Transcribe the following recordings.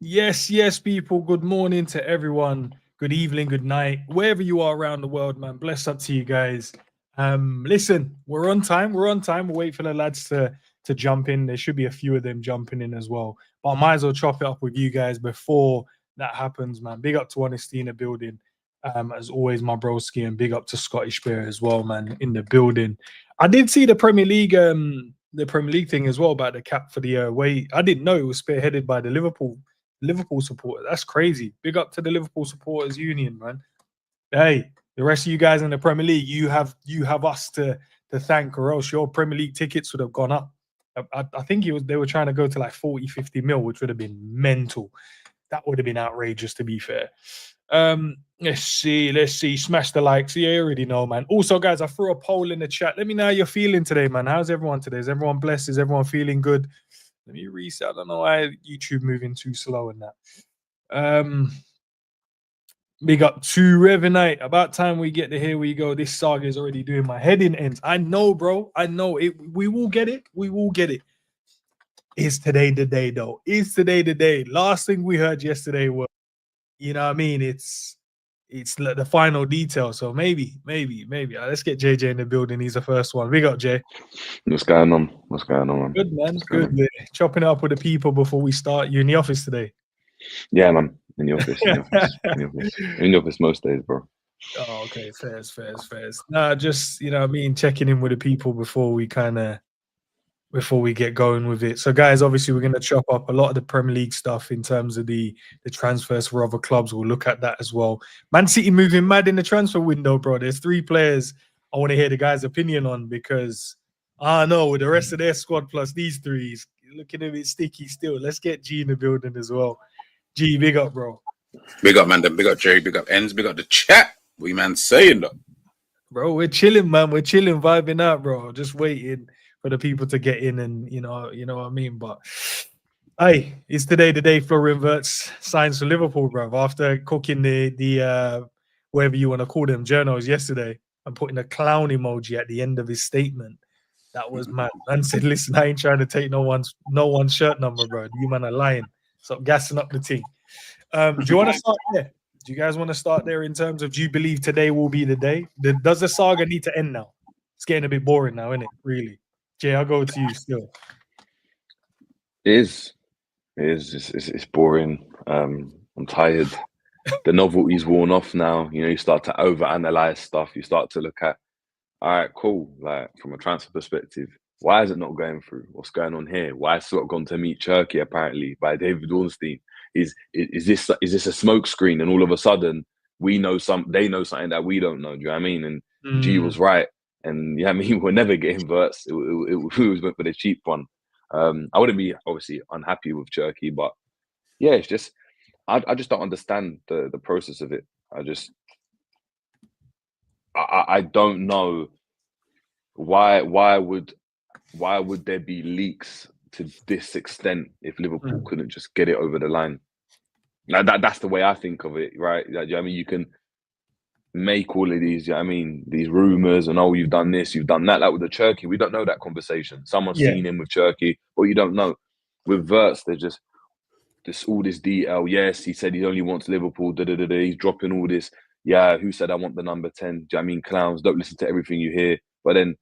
Yes, people. Good morning to everyone. Good evening, good night, wherever you are around the world, man. Bless up to you guys. Listen, we're on time. We're on time. We'll wait for the lads to jump in. There should be a few of them jumping in as well. But I might as well chop it up with you guys before that happens, man. Big up to Honesty in the building. As always, my broski, and big up to Scottish Bear as well, man, in the building. I did see the Premier League thing as well about the cap for the away. I didn't know it was spearheaded by the Liverpool supporters. That's crazy. Big up to the Liverpool supporters union, man. Hey, the rest of you guys in the Premier League, you have us to thank, or else your Premier League tickets would have gone up. I think they were trying to go to like 40, 50 mil, which would have been mental. That would have been outrageous, to be fair. Let's see. Smash the likes. Yeah, you already know, man. Also, guys, I threw a poll in the chat. Let me know how you're feeling today, man. How's everyone today? Is everyone blessed? Is everyone feeling good? Let me reset. I don't know why YouTube moving too slow in that. Big up to Revenite. About time we get to here we go. This saga is already doing my head in ends. I know, bro. I know it. We will get it. We will get it. Is today the day, though? Is today the day? Last thing we heard yesterday was, you know what I mean? It's the final detail. So maybe. Let's get JJ in the building. He's the first one. Big up, Jay. What's going on? Man? Good, man. Good. Chopping it up with the people before we start. You in the office today? Yeah, man. In the office. In the office most days, bro. Oh, okay. Fairs. Nah, just, you know what I mean, checking in with the people before we get going with it. So, guys, obviously, we're going to chop up a lot of the Premier League stuff in terms of the transfers for other clubs. We'll look at that as well. Man City moving mad in the transfer window, bro. There's 3 players I want to hear the guys' opinion on because, I know, with the rest of their squad plus these 3, looking a bit sticky still. Let's get G in the building as well. G, big up, bro. Big up, man. Big up, Jerry. Big up, Ends. Big up the chat. What you man saying, though? Bro, we're chilling, man. We're chilling, vibing out, bro. Just waiting for the people to get in, and you know what I mean. But hey, it's today the day Florian Wirtz signs for Liverpool, bro. After cooking the whatever you want to call them journals yesterday and putting a clown emoji at the end of his statement. That was mad. Man said, "Listen, I ain't trying to take no one's shirt number, bro. You man are lying. Stop gassing up the team." Do you want to start there? Do you guys want to start there in terms of, do you believe today will be the day? Does the saga need to end now? It's getting a bit boring now, isn't it? Really? Jay, I'll go to you still. It is. It's boring. I'm tired. The novelty's worn off now. You know, you start to overanalyze stuff. You start to look at, all right, cool. Like, from a transfer perspective, why is it not going through? What's going on here? Why is Slot gone to meet Cherky, apparently, by David Ornstein? Is this a smoke screen? And all of a sudden, they know something that we don't know. Do you know what I mean? And G was right. And yeah, I mean, we're never getting Wirtz. It was went for the cheap one. I wouldn't be obviously unhappy with Cherky, but yeah, it's just I just don't understand the process of it. I don't know why would there be leaks to this extent if Liverpool couldn't just get it over the line. Now that's the way I think of it, right? I mean, you can make all of these, I mean, these rumors and, oh, you've done this, you've done that. Like with the Cherky, we don't know that conversation. Someone's seen him with Cherky, but you don't know. With Wirtz, there's just all this detail. Yes, he said he only wants Liverpool. He's dropping all this. Yeah, who said I want the number 10? Do you know what I mean? Clowns, don't listen to everything you hear. But then,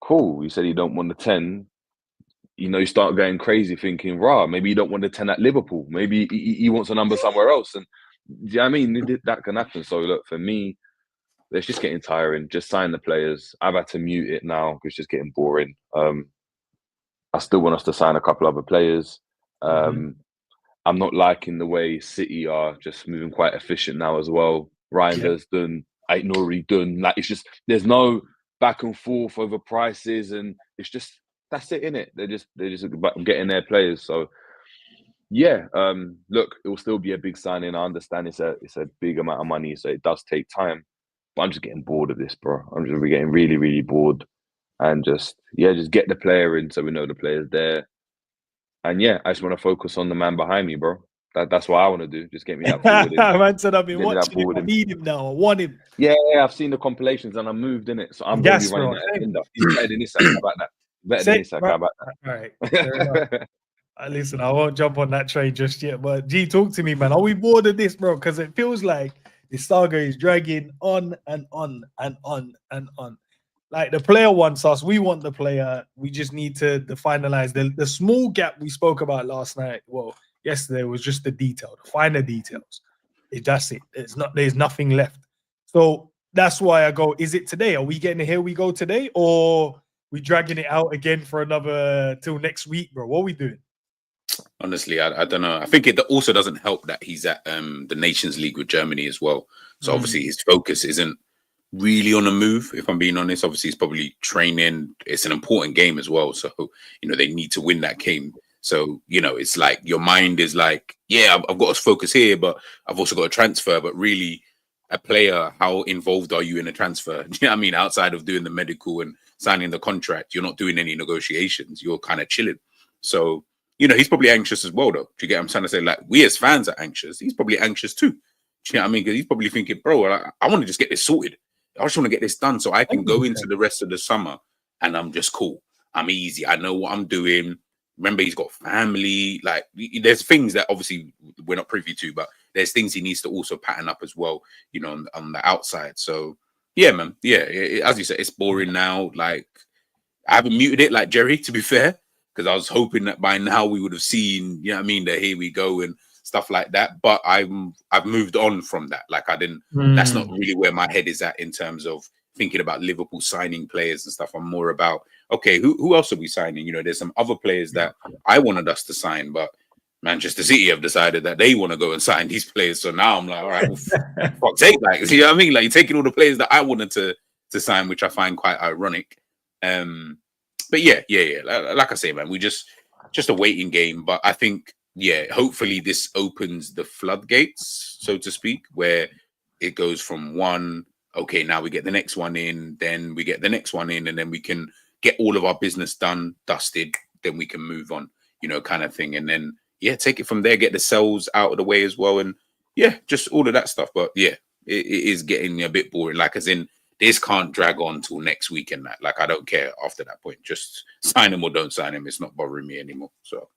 cool, you said you don't want the 10. You know, you start going crazy thinking, rah, maybe you don't want the 10 at Liverpool. Maybe he wants a number somewhere else. And do you know what I mean? That can happen. So look, for me, it's just getting tiring. Just sign the players. I've had to mute it now because it's just getting boring. I still want us to sign a couple other players. I'm not liking the way City are just moving quite efficient now as well. Reiner's done, Aït-Nouri done. Like, it's just, there's no back and forth over prices, and it's just, that's it, innit? They're just getting their players. So yeah, look, it will still be a big signing. I understand it's a big amount of money, so it does take time. But I'm just getting bored of this, bro. I'm just getting really, really bored. And just get the player in so we know the player's there. And yeah, I just want to focus on the man behind me, bro. That's what I want to do. Just get me that forward. Man said, I've been watching him. I need him now. I want him. Yeah, I've seen the compilations and I'm moved in it. So I'm going to be running that agenda. He's better than Isak. How about that? Better than Isak. How about that? All right. Listen, I won't jump on that train just yet. But G, talk to me, man. Are we bored of this, bro? Because it feels like the saga is dragging on and on and on and on. Like the player wants us, we want the player. We just need to finalize the small gap we spoke about last night. Well, yesterday was just the detail, the finer details. That's it. There's nothing left. So that's why I go, is it today? Are we getting a here we go today? Or we dragging it out again for another till next week, bro? What are we doing? Honestly, I don't know. I think it also doesn't help that he's at the Nations League with Germany as well. So obviously his focus isn't really on a move, if I'm being honest. Obviously, he's probably training. It's an important game as well. So, they need to win that game. So, it's like your mind is like, yeah, I've got to focus here, but I've also got to transfer. But really, a player, how involved are you in a transfer? Do you know what I mean? Outside of doing the medical and signing the contract, you're not doing any negotiations. You're kind of chilling. So, he's probably anxious as well, though. Do you get what I'm trying to say? Like, we as fans are anxious. He's probably anxious too. Do you know what I mean? Because he's probably thinking, bro, I want to just get this sorted. I just want to get this done so I can go into the rest of the summer and I'm just cool. I'm easy. I know what I'm doing. Remember, he's got family. Like, there's things that obviously we're not privy to, but there's things he needs to also pattern up as well, on the outside. So, yeah, man. Yeah, as you said, it's boring now. Like, I haven't muted it like Jerry, to be fair, because I was hoping that by now we would have seen, you know what I mean, the here we go and stuff like that. But I've moved on from that. Like, I didn't, that's not really where my head is at in terms of thinking about Liverpool signing players and stuff. I'm more about, okay, who else are we signing? There's some other players that I wanted us to sign, but Manchester City have decided that they want to go and sign these players. So now I'm like, all right, well, fuck's sake, like, you know what I mean? Like, you're taking all the players that I wanted to sign, which I find quite ironic. But yeah. Like I say, man, we just a waiting game. But I think, hopefully this opens the floodgates, so to speak, where it goes from one, okay, now we get the next one in, then we get the next one in, and then we can get all of our business done, dusted, then we can move on, kind of thing. And then, take it from there, get the cells out of the way as well. And just all of that stuff. But it is getting a bit boring. Like, as in, this can't drag on till next week and that. Like, I don't care after that point. Just sign him or don't sign him. It's not bothering me anymore. So,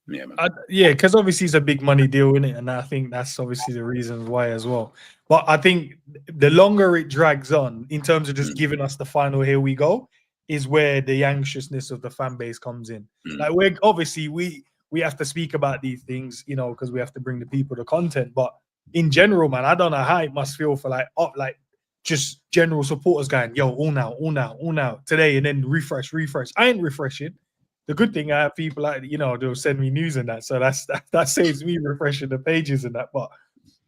yeah, man. Because obviously it's a big money deal, isn't it? And I think that's obviously the reasons why as well. But I think the longer it drags on, in terms of just giving us the final here we go, is where the anxiousness of the fan base comes in. Like, we're obviously we have to speak about these things, because we have to bring the people the content. But in general, man, I don't know how it must feel for like just general supporters going, yo, all now, today, and then refresh. I ain't refreshing. The good thing, I have people like, they'll send me news and that. So that saves me refreshing the pages and that. But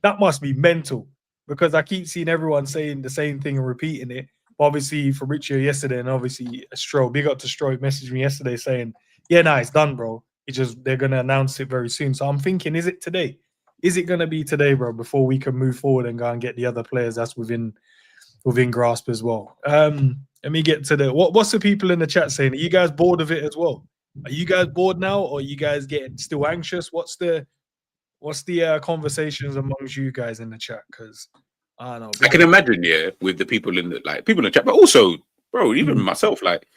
that must be mental, because I keep seeing everyone saying the same thing and repeating it. Obviously, Fabrizio yesterday, and obviously Stro, big up to Stro, messaged me yesterday saying, it's done, bro. They're going to announce it very soon. So I'm thinking, is it today? Is it going to be today, bro, before we can move forward and go and get the other players that's within grasp as well? Let me get to what's the people in the chat saying? Are you guys bored of it as well? Are you guys bored now, or are you guys getting still anxious? What's the conversations amongst you guys in the chat? Because I don't know. I can imagine, with the people in the chat, but also, bro, even myself, like,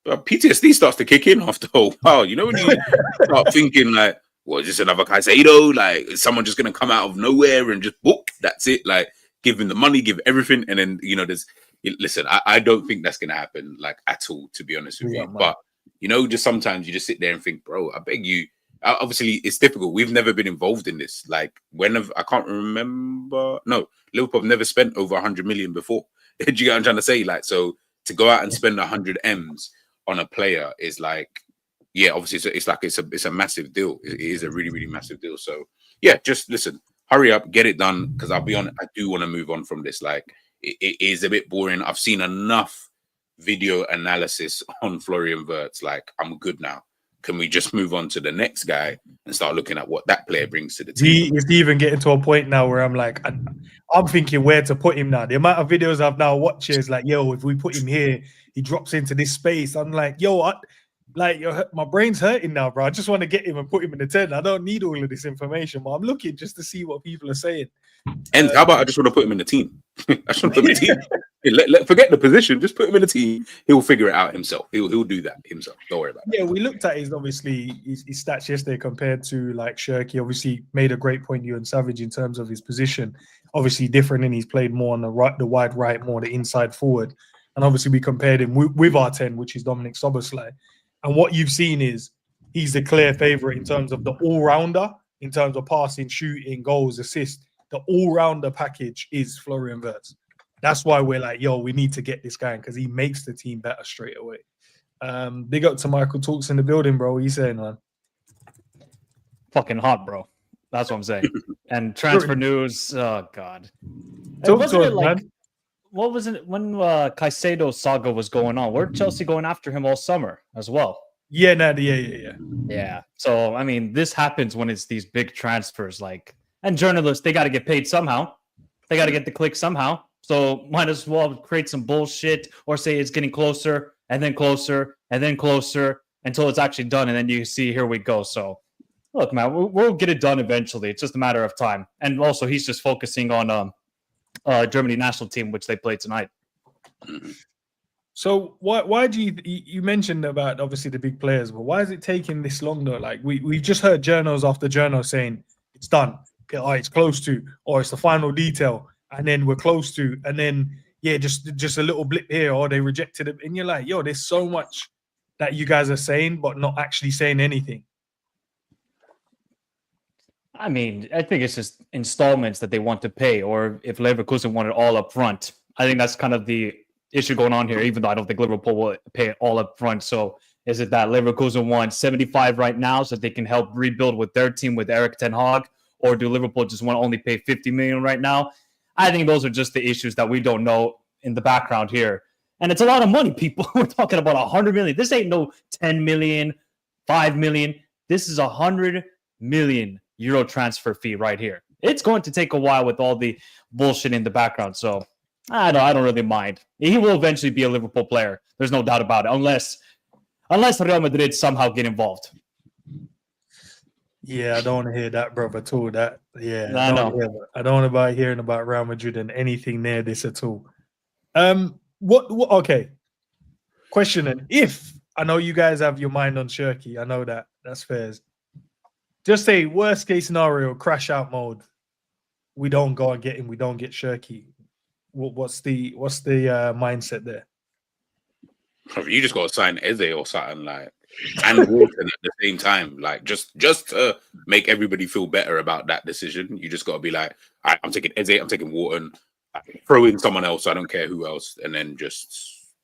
PTSD starts to kick in after a while. When you start thinking like, well, is this another Caicedo? Like, is someone just gonna come out of nowhere and just book? That's it. Like, give him the money, give everything, and then listen, I don't think that's gonna happen, like, at all, to be honest with you. Man. But just sometimes you just sit there and think, bro, I beg you. Obviously, it's difficult. We've never been involved in this. Like, I can't remember. No, Liverpool have never spent over 100 million before. Do you get what I'm trying to say? Like, so to go out and spend 100 M's on a player is like, obviously it's a massive deal. It is a really, really massive deal. So just listen, hurry up, get it done, because I'll be honest, I do want to move on from this. Like, it is a bit boring. I've seen enough video analysis on Florian Wirtz. Like, I'm good now. Can we just move on to the next guy and start looking at what that player brings to the team? It's even getting to a point now where I'm like, I'm thinking where to put him now. The amount of videos I've now watched is like, yo, if we put him here, he drops into this space. I'm like, yo, Like my brain's hurting now, bro. I just want to get him and put him in the 10. I don't need all of this information, but I'm looking just to see what people are saying. And how about I just want to put him in the team? I just want to put him in the team. Forget the position. Just put him in the team. He'll figure it out himself. He'll do that himself. Don't worry about it. Yeah, we looked at his stats yesterday compared to like Shirky. Obviously, made a great point, you and Savage, in terms of his position. Obviously, different, and he's played more on the wide right, more the inside forward. And obviously, we compared him with our 10, which is Dominic Szoboszlai. And what you've seen is he's the clear favorite in terms of the all-rounder, in terms of passing, shooting, goals, assists. The all-rounder package is Florian Wirtz. That's why we're like, yo, we need to get this guy because he makes the team better straight away. Big up to Michael Talks in the building, bro. What are you saying, man? Fucking hot, bro. That's what I'm saying. And transfer news, oh god. Talk to us, man. What was it when Caicedo saga was going on? Weren't Chelsea going after him all summer as well? Yeah. Yeah. So I mean, this happens when it's these big transfers, like, and journalists, they got to get paid somehow. They got to get the click somehow. So might as well create some bullshit or say it's getting closer and then closer and then closer until it's actually done. And then you see, here we go. So look, man, we'll get it done eventually. It's just a matter of time. And also, he's just focusing on Germany national team, which they play tonight. So why do you mentioned about obviously the big players, but why is it taking this long though? Like we just heard journals after journals saying it's done, it's close to, or it's the final detail, and then we're close to, and then just a little blip here, or they rejected it, and you're like, yo, there's so much that you guys are saying, but not actually saying anything. I mean, I think it's just installments that they want to pay, or if Leverkusen want it all up front. I think that's kind of the issue going on here, even though I don't think Liverpool will pay it all up front. So is it that Leverkusen wants 75 right now so they can help rebuild with their team with Erik ten Hag, or do Liverpool just want to only pay 50 million right now? I think those are just the issues that we don't know in the background here. And it's a lot of money, people. We're talking about 100 million. This ain't no 10 million, 5 million. This is 100 million euro transfer fee right here. It's going to take a while with all the bullshit in the background. So I don't really mind. He will eventually be a Liverpool player. There's no doubt about it. Unless Real Madrid somehow get involved. Yeah, I don't want to hear that, bro, at all. I don't want to be hearing about Real Madrid and anything near this at all. What okay. Questioning. If I know you guys have your mind on Shirky, I know that's fair. Just say worst case scenario, crash out mode. We don't go and get him. We don't get Shirky. What's the mindset there? You just got to sign Eze or something like, and Wharton at the same time. Like just to make everybody feel better about that decision, you just got to be like, I'm taking Eze, I'm taking Wharton, throw in someone else. I don't care who else, and then just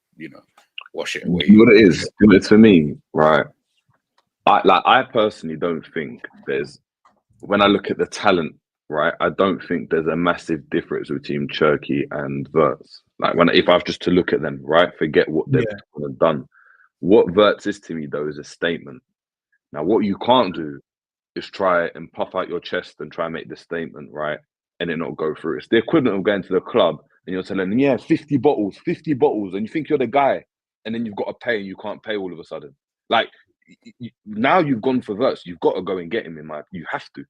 wash it away. What it is, it's for me, right? I personally don't think when I look at the talent, right, I don't think there's a massive difference between Cherky and Wirtz. Like if I was just to look at them, right, forget what they've done. What Wirtz is to me though is a statement. Now, what you can't do is try and puff out your chest and try and make the statement, right, and it not go through. It's the equivalent of going to the club and you're telling them, 50 bottles, and you think you're the guy, and then you've got to pay and you can't pay all of a sudden. Like, now you've gone for Wirtz, you've got to go and get him. You have to,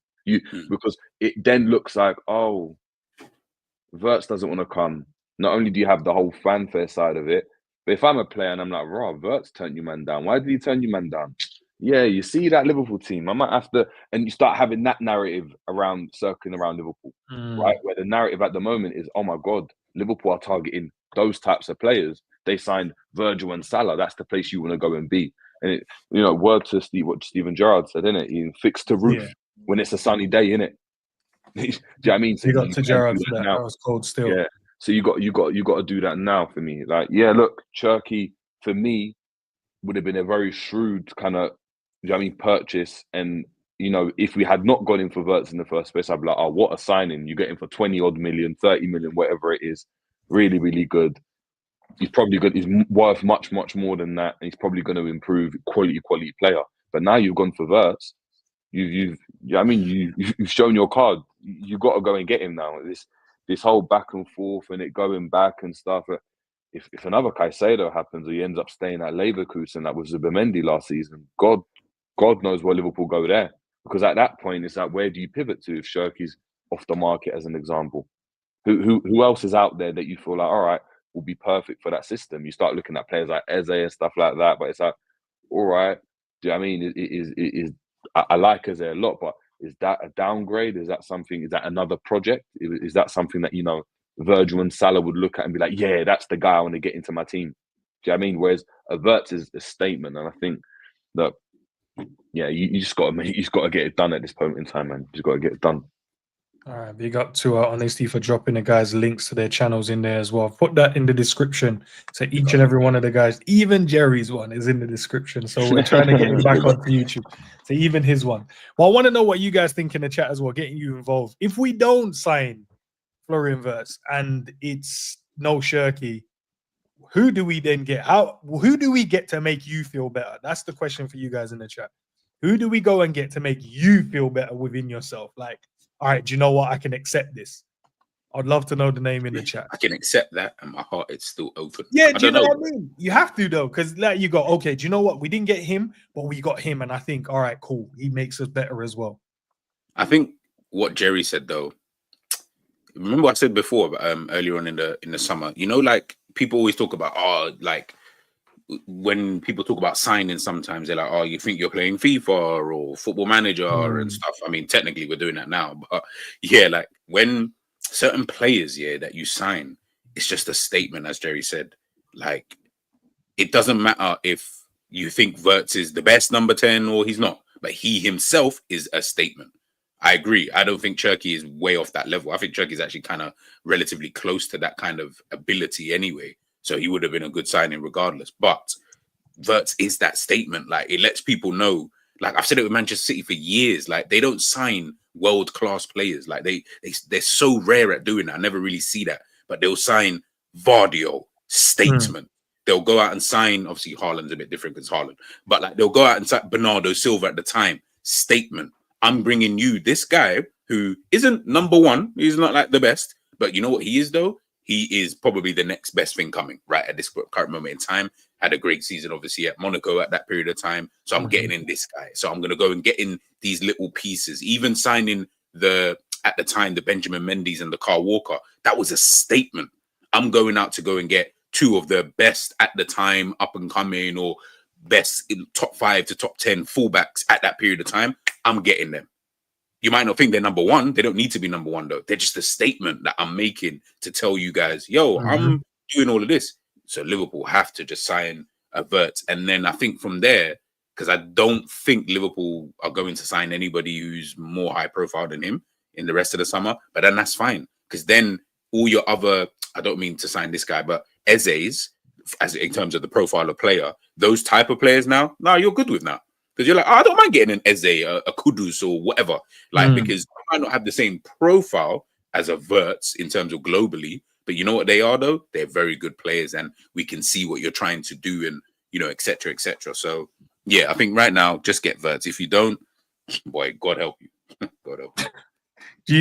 because it then looks like, oh, Wirtz doesn't want to come. Not only do you have the whole fanfare side of it, but if I'm a player and I'm like, raw, Wirtz turned you man down. Why did he turn you man down? Yeah, you see that Liverpool team. I might have to, and you start having that narrative circling around Liverpool, right? Where the narrative at the moment is, oh my God, Liverpool are targeting those types of players. They signed Virgil and Salah. That's the place you want to go and be. And word to what Steven Gerrard said, innit? He fixed the roof when it's a sunny day, innit? Do you know what I mean? So you got to Gerrard for that. That was cold still. Yeah. So you got to do that now for me. Like, look, Cherky for me would have been a very shrewd kind of, purchase. And if we had not gone in for Wirtz in the first place, I'd be like, oh, what a signing! You get him for 20 odd million, 30 million, whatever it is. Really, really good. He's probably good. He's worth much, much more than that, and he's probably going to improve quality player. But now you've gone for Wirtz. You've shown your card. You've got to go and get him now. This whole back and forth and it going back and stuff. if another Caicedo happens or he ends up staying at Leverkusen, that was Zubimendi last season, God knows where Liverpool go there. Because at that point, it's like, where do you pivot to if Shirky's off the market, as an example? Who else is out there that you feel like, all right, will be perfect for that system? You start looking at players like Eze and stuff like that, but it's like, all right, do you know what I mean? I like Eze a lot, but is that a downgrade? Is that something? Is that another project? Is that something that, you know, Virgil and Salah would look at and be like, yeah, that's the guy I want to get into my team? Do you know what I mean? Whereas a Wirtz is a statement, and I think that, yeah, you just got to get it done at this point in time, man. You just got to get it done. All right, big up to Honesty for dropping the guys' links to their channels in there as well. I've put that in the description. So each and every one of the guys, even Jerry's one is in the description. So we're trying to get him back onto YouTube. So even his one. Well, I want to know what you guys think in the chat as well, getting you involved. If we don't sign Florian Wirtz and it's no Shirky, who do we then get? Who do we get to make you feel better? That's the question for you guys in the chat. Who do we go and get to make you feel better within yourself? Like, all right, do you know what? I can accept this. I'd love to know the name in the chat. I can accept that, and my heart is still open. Yeah, do you know what I mean? You have to, though, because like you go, okay, do you know what? We didn't get him, but we got him, and I think, all right, cool. He makes us better as well. I think what Jerry said, though, remember I said before, earlier on in the summer, you know, like people always talk about, like when people talk about signing, sometimes they're like, oh, you think you're playing FIFA or Football Manager and stuff. I mean, technically we're doing that now, but yeah, like when certain players, that you sign, it's just a statement, as Jerry said. Like, it doesn't matter if you think Wirtz is the best number 10 or he's not, but he himself is a statement. I agree. I don't think Cherki is way off that level. I think Cherki is actually kind of relatively close to that kind of ability anyway. So he would have been a good signing regardless. But Wirtz is that statement. Like, it lets people know. Like, I've said it with Manchester City for years. Like, they don't sign world-class players. Like, they're so rare at doing that. I never really see that. But they'll sign Vardio, statesman. They'll go out and sign, obviously Haaland's a bit different because Haaland. But like, they'll go out and sign Bernardo Silva at the time, statement. I'm bringing you this guy who isn't number one. He's not like the best. But you know what he is, though? He is probably the next best thing coming right at this current moment in time. Had a great season, obviously, at Monaco at that period of time. So I'm getting in this guy. So I'm going to go and get in these little pieces. Even signing at the time, the Benjamin Mendy's and the Kyle Walker, that was a statement. I'm going out to go and get two of the best at the time, up and coming, or best in top 5 to top 10 fullbacks at that period of time. I'm getting them. You might not think they're number one. They don't need to be number one, though. They're just a statement that I'm making to tell you guys, yo, I'm doing all of this. So Liverpool have to just sign a Wirtz. And then I think from there, because I don't think Liverpool are going to sign anybody who's more high profile than him in the rest of the summer. But then that's fine. Because then all your other, I don't mean to sign this guy, but Eze's, as in terms of the profile of player, those type of players now you're good with now. Because you're like, I don't mind getting an Eze, a Kudus or whatever. Like, because I might not have the same profile as a Wirtz in terms of globally, but you know what they are, though? They're very good players, and we can see what you're trying to do and, you know, et cetera, et cetera. So, yeah, I think right now, just get Wirtz. If you don't, boy, God help you. God help you. Do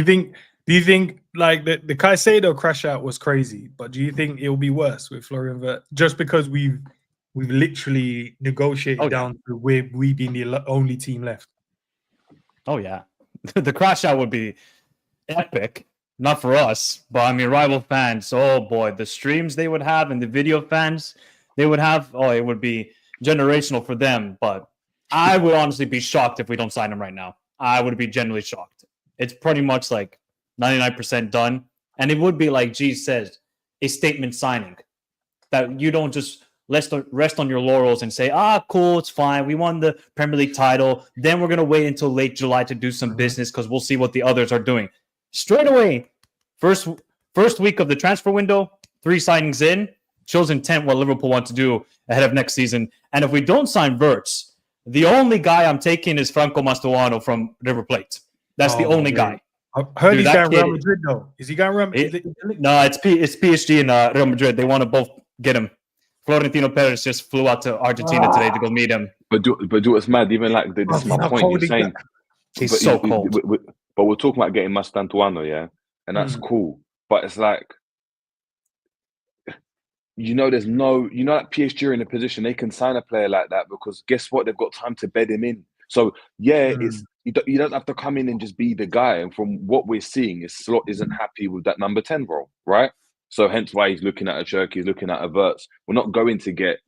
you think like the Caicedo crash out was crazy, but do you think it'll be worse with Florian Wirtz just because we've literally negotiated down to where we being the only team left? Oh yeah, the crash out would be epic. Not for us, but I mean rival fans. Oh boy, the streams they would have and the video fans they would have. Oh, it would be generational for them. But I would honestly be shocked if we don't sign him right now. I would be genuinely shocked. It's pretty much like 99% done. And it would be like G says, a statement signing that you don't just rest on your laurels and say, cool, it's fine. We won the Premier League title. Then we're going to wait until late July to do some business because we'll see what the others are doing. Straight away, first week of the transfer window, 3 signings in, shows intent what Liverpool want to do ahead of next season. And if we don't sign Wirtz, the only guy I'm taking is Franco Mastuano from River Plate. That's the only guy. I heard he's going Real Madrid, though. Is he going Real Madrid? No, it's PSG and Real Madrid. They want to both get him. Florentino Perez just flew out to Argentina today to go meet him. But what's mad, even like this is my point. You're saying he's so cold. But we're talking about getting Mastantuano, yeah, and that's cool. But it's like there's no, like PSG are in a position they can sign a player like that because guess what? They've got time to bed him in. So yeah, it's you don't have to come in and just be the guy. And from what we're seeing, is Slot isn't happy with that number 10 role, right? So hence why he's looking at a Cherky, he's looking at a Wirtz. We're not going to get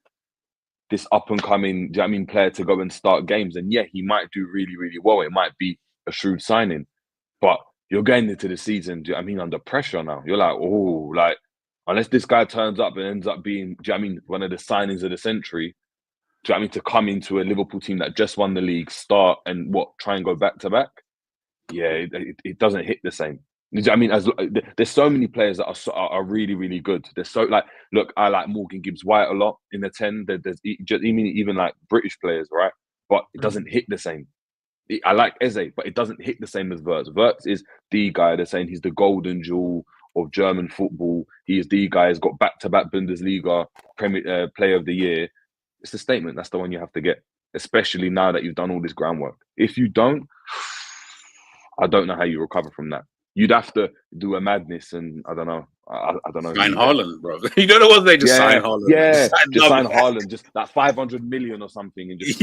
this up and coming, player to go and start games. And yeah, he might do really, really well. It might be a shrewd signing, but you're getting into the season, under pressure now. You're like, unless this guy turns up and ends up being, one of the signings of the century, to come into a Liverpool team that just won the league, start and try and go back to back? Yeah, it doesn't hit the same. There's so many players that are really, really good. There's so look, I like Morgan Gibbs-White a lot in the 10. There's even like British players, right? But it doesn't hit the same. I like Eze, but it doesn't hit the same as Wirtz. Wirtz is the guy. They're saying he's the golden jewel of German football. He is the guy. He's got back-to-back Bundesliga Premier Player of the Year. It's a statement. That's the one you have to get, especially now that you've done all this groundwork. If you don't, I don't know how you recover from that. You'd have to do a madness, and I don't know. I don't know. Sign Haaland, bro. You don't know what they just sign Haaland. Yeah, just sign Haaland, just that 500 million or something, and just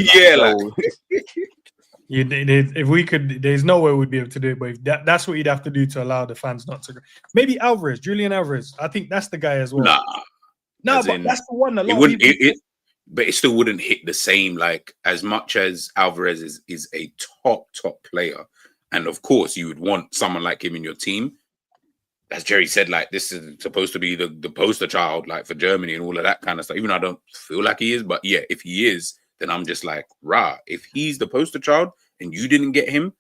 if we could, there's no way we'd be able to do it. But that's what you'd have to do to allow the fans not to. Maybe Alvarez, Julian Alvarez. I think that's the guy as well. No, but that's the one. But it still wouldn't hit the same. Like as much as Alvarez is a top player. And of course, you would want someone like him in your team. As Jerry said, like this is supposed to be the poster child, like for Germany and all of that kind of stuff. Even though I don't feel like he is, but yeah, if he is, then I'm just like, rah. If he's the poster child and you didn't get him,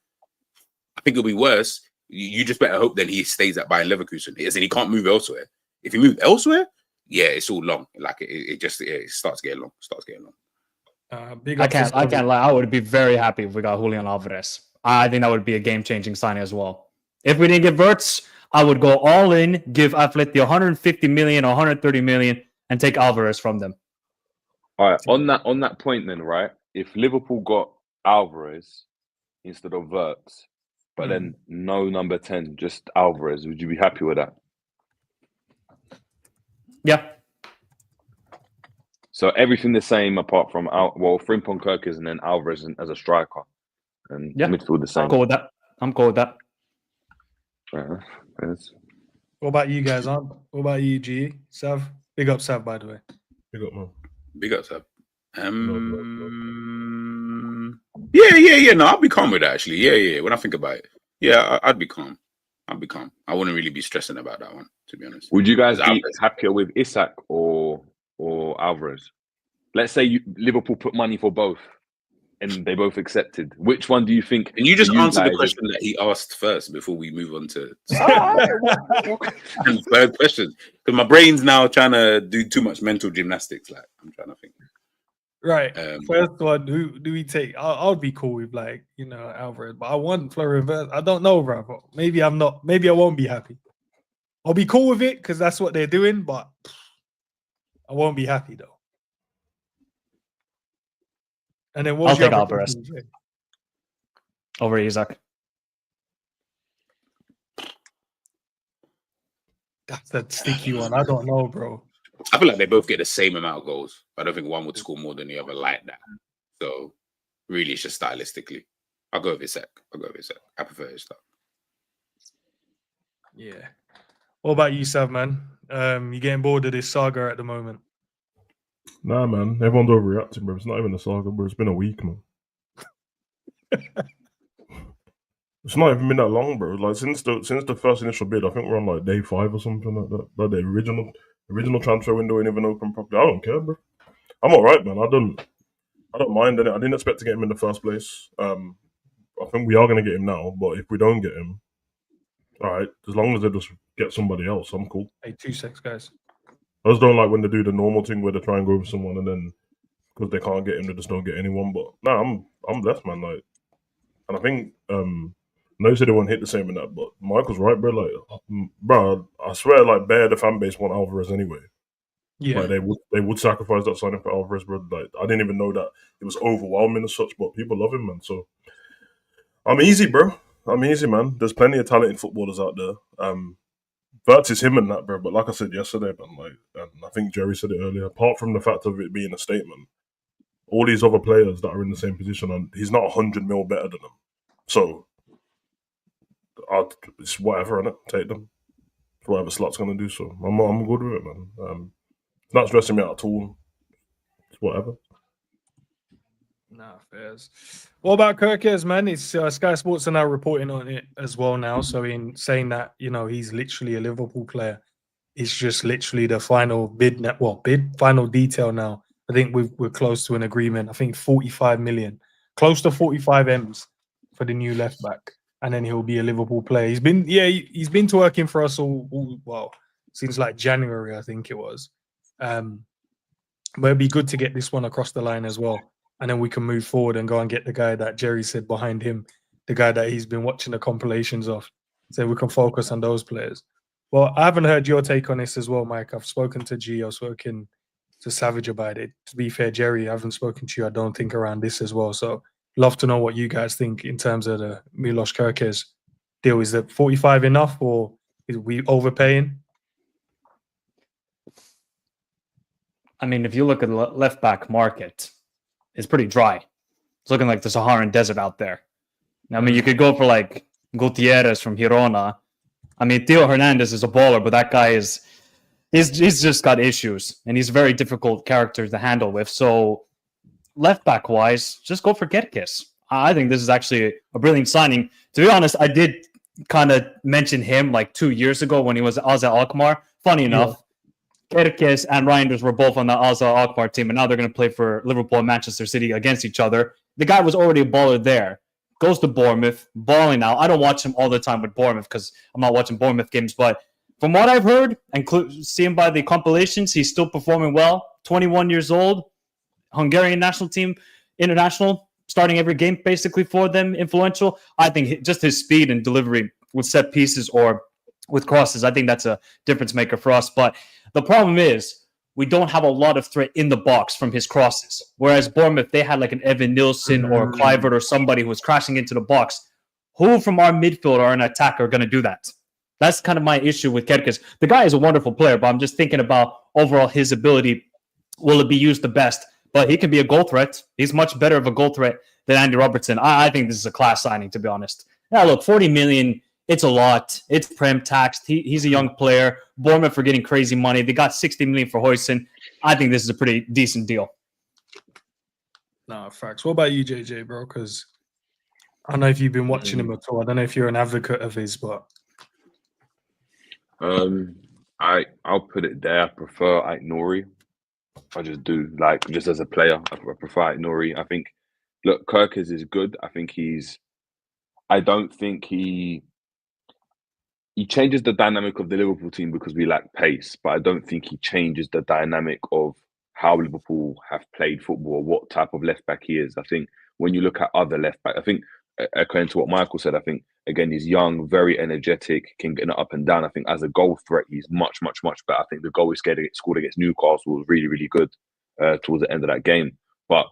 I think it'll be worse. You just better hope that he stays at Bayer Leverkusen. And he can't move elsewhere. If he moves elsewhere, yeah, it's all long. Like it starts getting long. I can't lie. I would be very happy if we got Julian Alvarez. I think that would be a game-changing signing as well. If we didn't get Wirtz, I would go all in, give Atleti 150 million or 130 million, and take Alvarez from them. All right, on that point then, right? If Liverpool got Alvarez instead of Wirtz, but then no number 10, just Alvarez, would you be happy with that? Yeah. So everything the same apart from Frimpong, KERKEZ, and then Alvarez as a striker. And midfield the same. I'm cool with that. Yes. What about you guys? What about you, G? Sav? Big up, Sav, by the way. Big up, man. Big up, Sav. Yeah. No, I'll be calm with that, actually. Yeah. When I think about it, yeah, I'd be calm. I wouldn't really be stressing about that one, to be honest. Would you guys be happier with Isak or Alvarez? Let's say Liverpool put money for both. And they both accepted. Which one do you think? Can you just answer the question that he asked first before we move on to third question? Because my brain's now trying to do too much mental gymnastics. Like I'm trying to think. Right. First one, who do we take? I'll be cool with Alvarez, but I want Florian Wirtz. I don't know, bro. Maybe I'm not. Maybe I won't be happy. I'll be cool with it because that's what they're doing, but I won't be happy though. And then I'll take Alvarez over Isak. That's that sticky one. I don't know, bro. I feel like they both get the same amount of goals. I don't think one would score more than the other like that. So really, it's just stylistically. I'll go with Isak. I prefer his stuff. Yeah. What about you, Sav, man? You getting bored of this saga at the moment? Nah, man. Everyone's overreacting, bro. It's not even a saga, bro. It's been a week, man. It's not even been that long, bro. Like since the first initial bid, I think we're on like day 5 or something like that. Like the original transfer window ain't even open properly. I don't care, bro. I'm alright, man. I don't mind it. I didn't expect to get him in the first place. I think we are gonna get him now, but if we don't get him, alright, as long as they just get somebody else, I'm cool. Hey, 2 secs, guys. I just don't like when they do the normal thing where they try and go with someone and then because they can't get him, they just don't get anyone. But I'm blessed, man. Like, and I think no, said they won't hit the same in that, but Michael's right, bro. Like, bro, I swear, like, Bayer, the fan base want Alvarez anyway. Yeah, like they would sacrifice that signing for Alvarez, bro. Like, I didn't even know that it was overwhelming as such, but people love him, man. So I'm easy, bro. I'm easy, man. There's plenty of talented footballers out there. Wirtz is him and that, bro. But like I said yesterday, man, like, and I think Jerry said it earlier. Apart from the fact of it being a statement, all these other players that are in the same position, and he's not 100 mil better than them. So it's whatever, innit? Take them. It's whatever Slot's gonna do. So I'm good with it, man. It's not stressing me out at all. It's whatever. Nah, fairs. What about KERKEZ, man? It's Sky Sports are now reporting on it as well now. So in saying that, you know, he's literally a Liverpool player. It's just literally the final final detail now. I think we're close to an agreement. I think 45 million, close to 45 M's for the new left back, and then he'll be a Liverpool player. He's been to working for us all since like January, I think it was. But it'd be good to get this one across the line as well. And then we can move forward and go and get the guy that Jerry said behind him, the guy that he's been watching the compilations of. So we can focus on those players. Well, I haven't heard your take on this as well, Mike. I've spoken to G, I've spoken to Savage about it. To be fair, Jerry, I haven't spoken to you, I don't think, around this as well. So love to know what you guys think in terms of the Milos KERKEZ deal. Is the 45 enough, or is we overpaying? I mean, if you look at the left back market, it's pretty dry. It's looking like the Saharan desert out there. I mean, you could go for like Gutierrez from Girona. I mean, Theo Hernandez is a baller, but that guy he's just got issues, and he's a very difficult character to handle with. So left back wise, just go for KERKEZ. I think this is actually a brilliant signing. To be honest, I did kind of mention him like 2 years ago when he was at AZ Alkmaar. Funny enough, KERKEZ and Reinders were both on the AZ Alkmaar team, and now they're going to play for Liverpool and Manchester City against each other. The guy was already a baller there. Goes to Bournemouth, balling out. I don't watch him all the time with Bournemouth because I'm not watching Bournemouth games, but from what I've heard and seeing by the compilations, he's still performing well. 21 years old, Hungarian national team, international, starting every game basically for them, influential. I think just his speed and delivery with set pieces or with crosses, I think that's a difference maker for us. But the problem is we don't have a lot of threat in the box from his crosses. Whereas Bournemouth, they had like an Evan Nilsson or a Kluivert or somebody who was crashing into the box. Who from our midfield or an attacker are going to do that? That's kind of my issue with KERKEZ. The guy is a wonderful player, but I'm just thinking about overall his ability. Will it be used the best? But he can be a goal threat. He's much better of a goal threat than Andy Robertson. I think this is a class signing, to be honest. Yeah, look, 40 million, it's a lot. It's prem taxed. He's a young player. Bournemouth for getting crazy money. They got 60 million for Huijsen. I think this is a pretty decent deal. No, facts. What about you, JJ, bro? Because I don't know if you've been watching him at all. I don't know if you're an advocate of his, but I'll put it there. I prefer Aït-Nouri. I just do, like, just as a player, I prefer Aït-Nouri. I think, look, KERKEZ is good. I don't think he changes the dynamic of the Liverpool team because we lack pace, but I don't think he changes the dynamic of how Liverpool have played football or what type of left back he is. I think when you look at other left back, I think, echoing to what Michael said, I think, again, he's young, very energetic, can get up and down. I think as a goal threat, he's much, much, much better. I think the goal he scored against Newcastle was really, really good towards the end of that game. But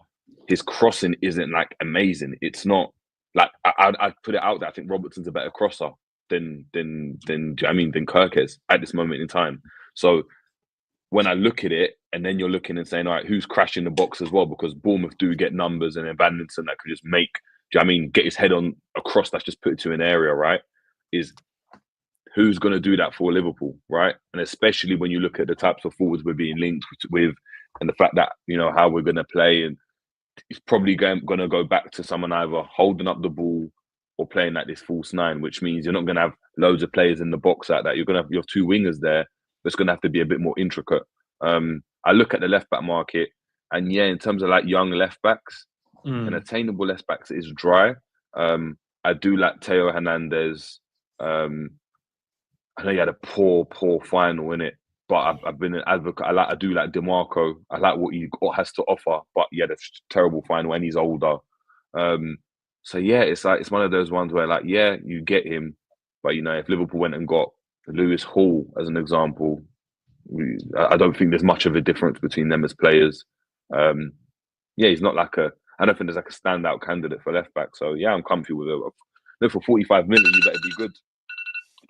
his crossing isn't like amazing. It's not like, I'd put it out there. I think Robertson's a better crosser than KERKEZ at this moment in time. So when I look at it, and then you're looking and saying, all right, who's crashing the box as well? Because Bournemouth do get numbers, and then Van Linson that could just make, get his head on a cross that's just put it to an area, right? Is who's going to do that for Liverpool, right? And especially when you look at the types of forwards we're being linked with, and the fact that, how we're going to play, and it's probably going to go back to someone either holding up the ball or playing like this false nine, which means you're not going to have loads of players in the box like that. You're going to have your two wingers there, but it's going to have to be a bit more intricate. I look at the left back market, and in terms of like young left backs and attainable left backs, it is dry. I do like Theo Hernandez. I know he had a poor final in it, but I've been an advocate. I do like DeMarco. I like what he has to offer, but he had a terrible final, and he's older. So it's like, it's one of those ones where, like, you get him, but if Liverpool went and got Lewis Hall as an example, I don't think there's much of a difference between them as players. He's not like I don't think there's like a standout candidate for left back. So I'm comfy with it. Look, for 45 million, you better be good.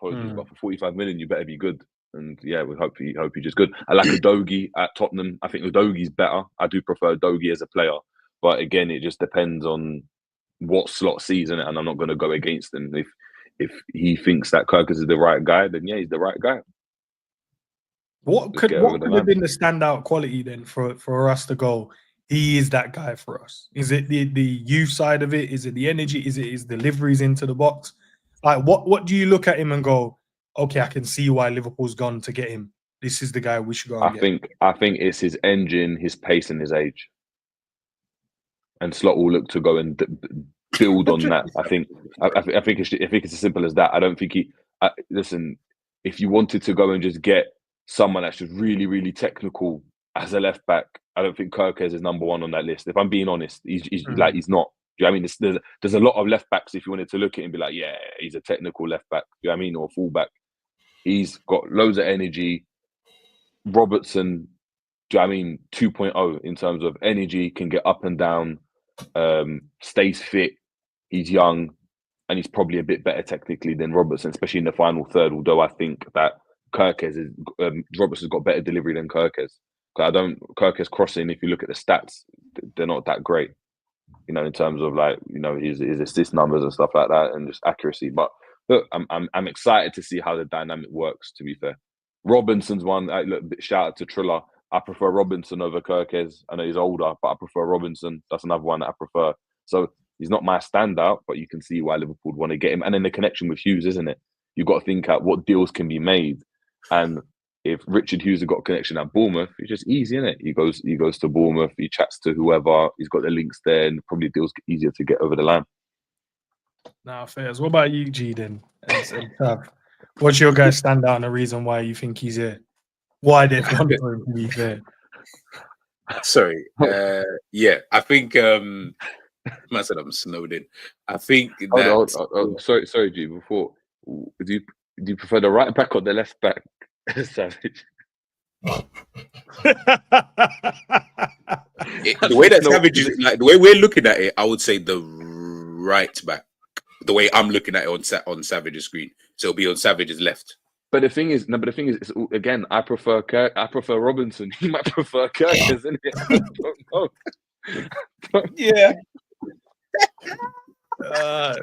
Apologies, but for 45 million, you better be good. And yeah, we hope you're just good. I like Udogie at Tottenham. I think Udogie's better. I do prefer Udogie as a player, but again, it just depends on what Slot season, and I'm not going to go against him. If he thinks that KERKEZ is the right guy, then yeah, he's the right guy. What could have been the standout quality then for us to go? He is that guy for us. Is it the youth side of it? Is it the energy? Is it his deliveries into the box? Like what do you look at him and go, okay, I can see why Liverpool's gone to get him. This is the guy we should go and get. I think it's his engine, his pace, and his age. And Slot will look to go and build on that. I think it's as simple as that. I don't think listen. If you wanted to go and just get someone that's just really, really technical as a left back, I don't think KERKEZ is number one on that list. If I'm being honest, he's not. Do you know what I mean? There's a lot of left backs. If you wanted to look at him and be like, yeah, he's a technical left back. Do you know what I mean? Or full back. He's got loads of energy. Robertson, do you know what I mean? 2.0 in terms of energy, can get up and down, stays fit. He's young, and he's probably a bit better technically than Robertson, especially in the final third. Although I think that Robertson's got better delivery than KERKEZ. KERKEZ crossing, if you look at the stats, they're not that great, you know, in terms of like, you know, his assist numbers and stuff like that, and just accuracy. But look, I'm excited to see how the dynamic works. To be fair, Robinson's one. Look, shout out to Triller. I prefer Robinson over KERKEZ. I know he's older, but I prefer Robinson. That's another one that I prefer. So he's not my standout, but you can see why Liverpool would want to get him. And then the connection with Hughes, isn't it? You've got to think out what deals can be made. And if Richard Hughes has got a connection at Bournemouth, it's just easy, isn't it? He goes to Bournemouth, he chats to whoever, he's got the links there, and probably deals easier to get over the line. Now, Fairs, what about you, G, then? What's your guys' standout and the reason why you think he's here? Why they've gone for him to be fair? Sorry. Yeah, I think I said I'm snowed in. I think that sorry, G, before, do you prefer the right back or the left back? Savage. The way that Savage is, like the way we're looking at it, I would say the right back. The way I'm looking at it on Savage's screen, so it'll be on Savage's left. But the thing is, it's, again, I prefer Robinson. He might prefer KERKEZ, isn't it? I don't know. Yeah.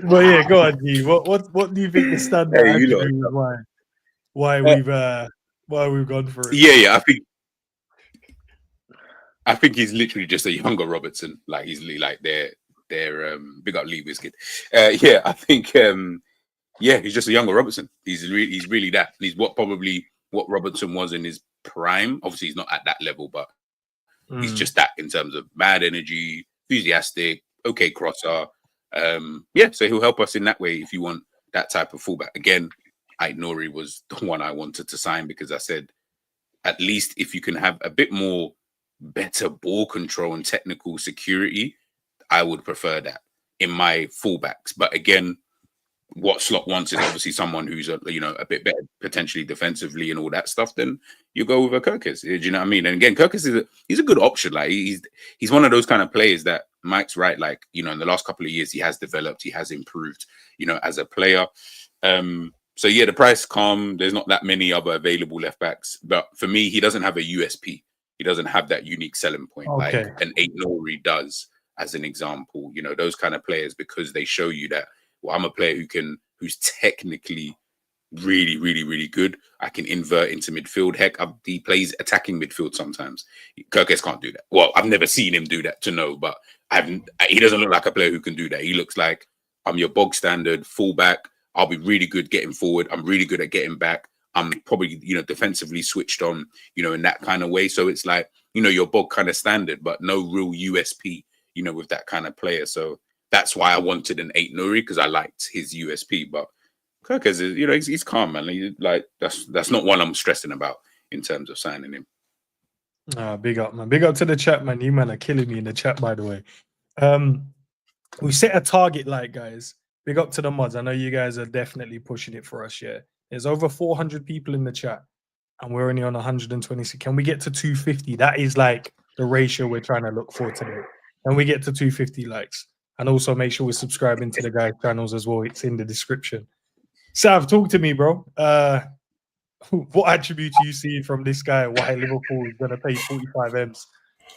Well, yeah, go on, G. What do you think the standout? Why we've gone for it? Yeah. I think he's literally just a younger Robertson. Like he's like their big up Lee Wizkid. Yeah, I think he's just a younger Robertson. He's really that. He's what Robertson was in his prime. Obviously, he's not at that level, but he's just that in terms of mad energy, enthusiastic, okay crosser. So he'll help us in that way if you want that type of fullback. Again, Aït-Nouri was the one I wanted to sign because I said, at least if you can have a bit more better ball control and technical security, I would prefer that in my fullbacks. But again, what Slot wants is obviously someone who's a bit better potentially defensively and all that stuff. Then you go with a KERKEZ. Do you know what I mean? And again, KERKEZ he's a good option. Like he's one of those kind of players that Mike's right. Like, you know, in the last couple of years, he has developed, he has improved, you know, as a player. So yeah, the price calm. There's not that many other available left backs, but for me, he doesn't have a USP. He doesn't have that unique selling point like an Aït-Nouri does, as an example. You know, those kind of players, because they show you that, well, I'm a player who's technically really, really, really good. I can invert into midfield. Heck, he plays attacking midfield sometimes. KERKEZ can't do that. Well, I've never seen him do that to know, but he doesn't look like a player who can do that. He looks like I'm your bog standard fullback. I'll be really good getting forward. I'm really good at getting back. I'm probably, you know, defensively switched on, you know, in that kind of way. So it's like, you know, your bog kind of standard, but no real USP, you know, with that kind of player. So that's why I wanted an Aït-Nouri, because I liked his USP. But KERKEZ is, you know, he's calm, man. That's not one I'm stressing about in terms of signing him. Big up, man. Big up to the chat, man. You man are killing me in the chat, by the way. We set a target, like, guys. Big up to the mods. I know you guys are definitely pushing it for us, yeah. There's over 400 people in the chat, and we're only on 126. Can we get to 250? That is like the ratio we're trying to look for today. And we get to 250 likes. And also make sure we're subscribing to the guys' channels as well. It's in the description. Sav, talk to me, bro. What attribute do you see from this guy? Why Liverpool is gonna pay 45 M's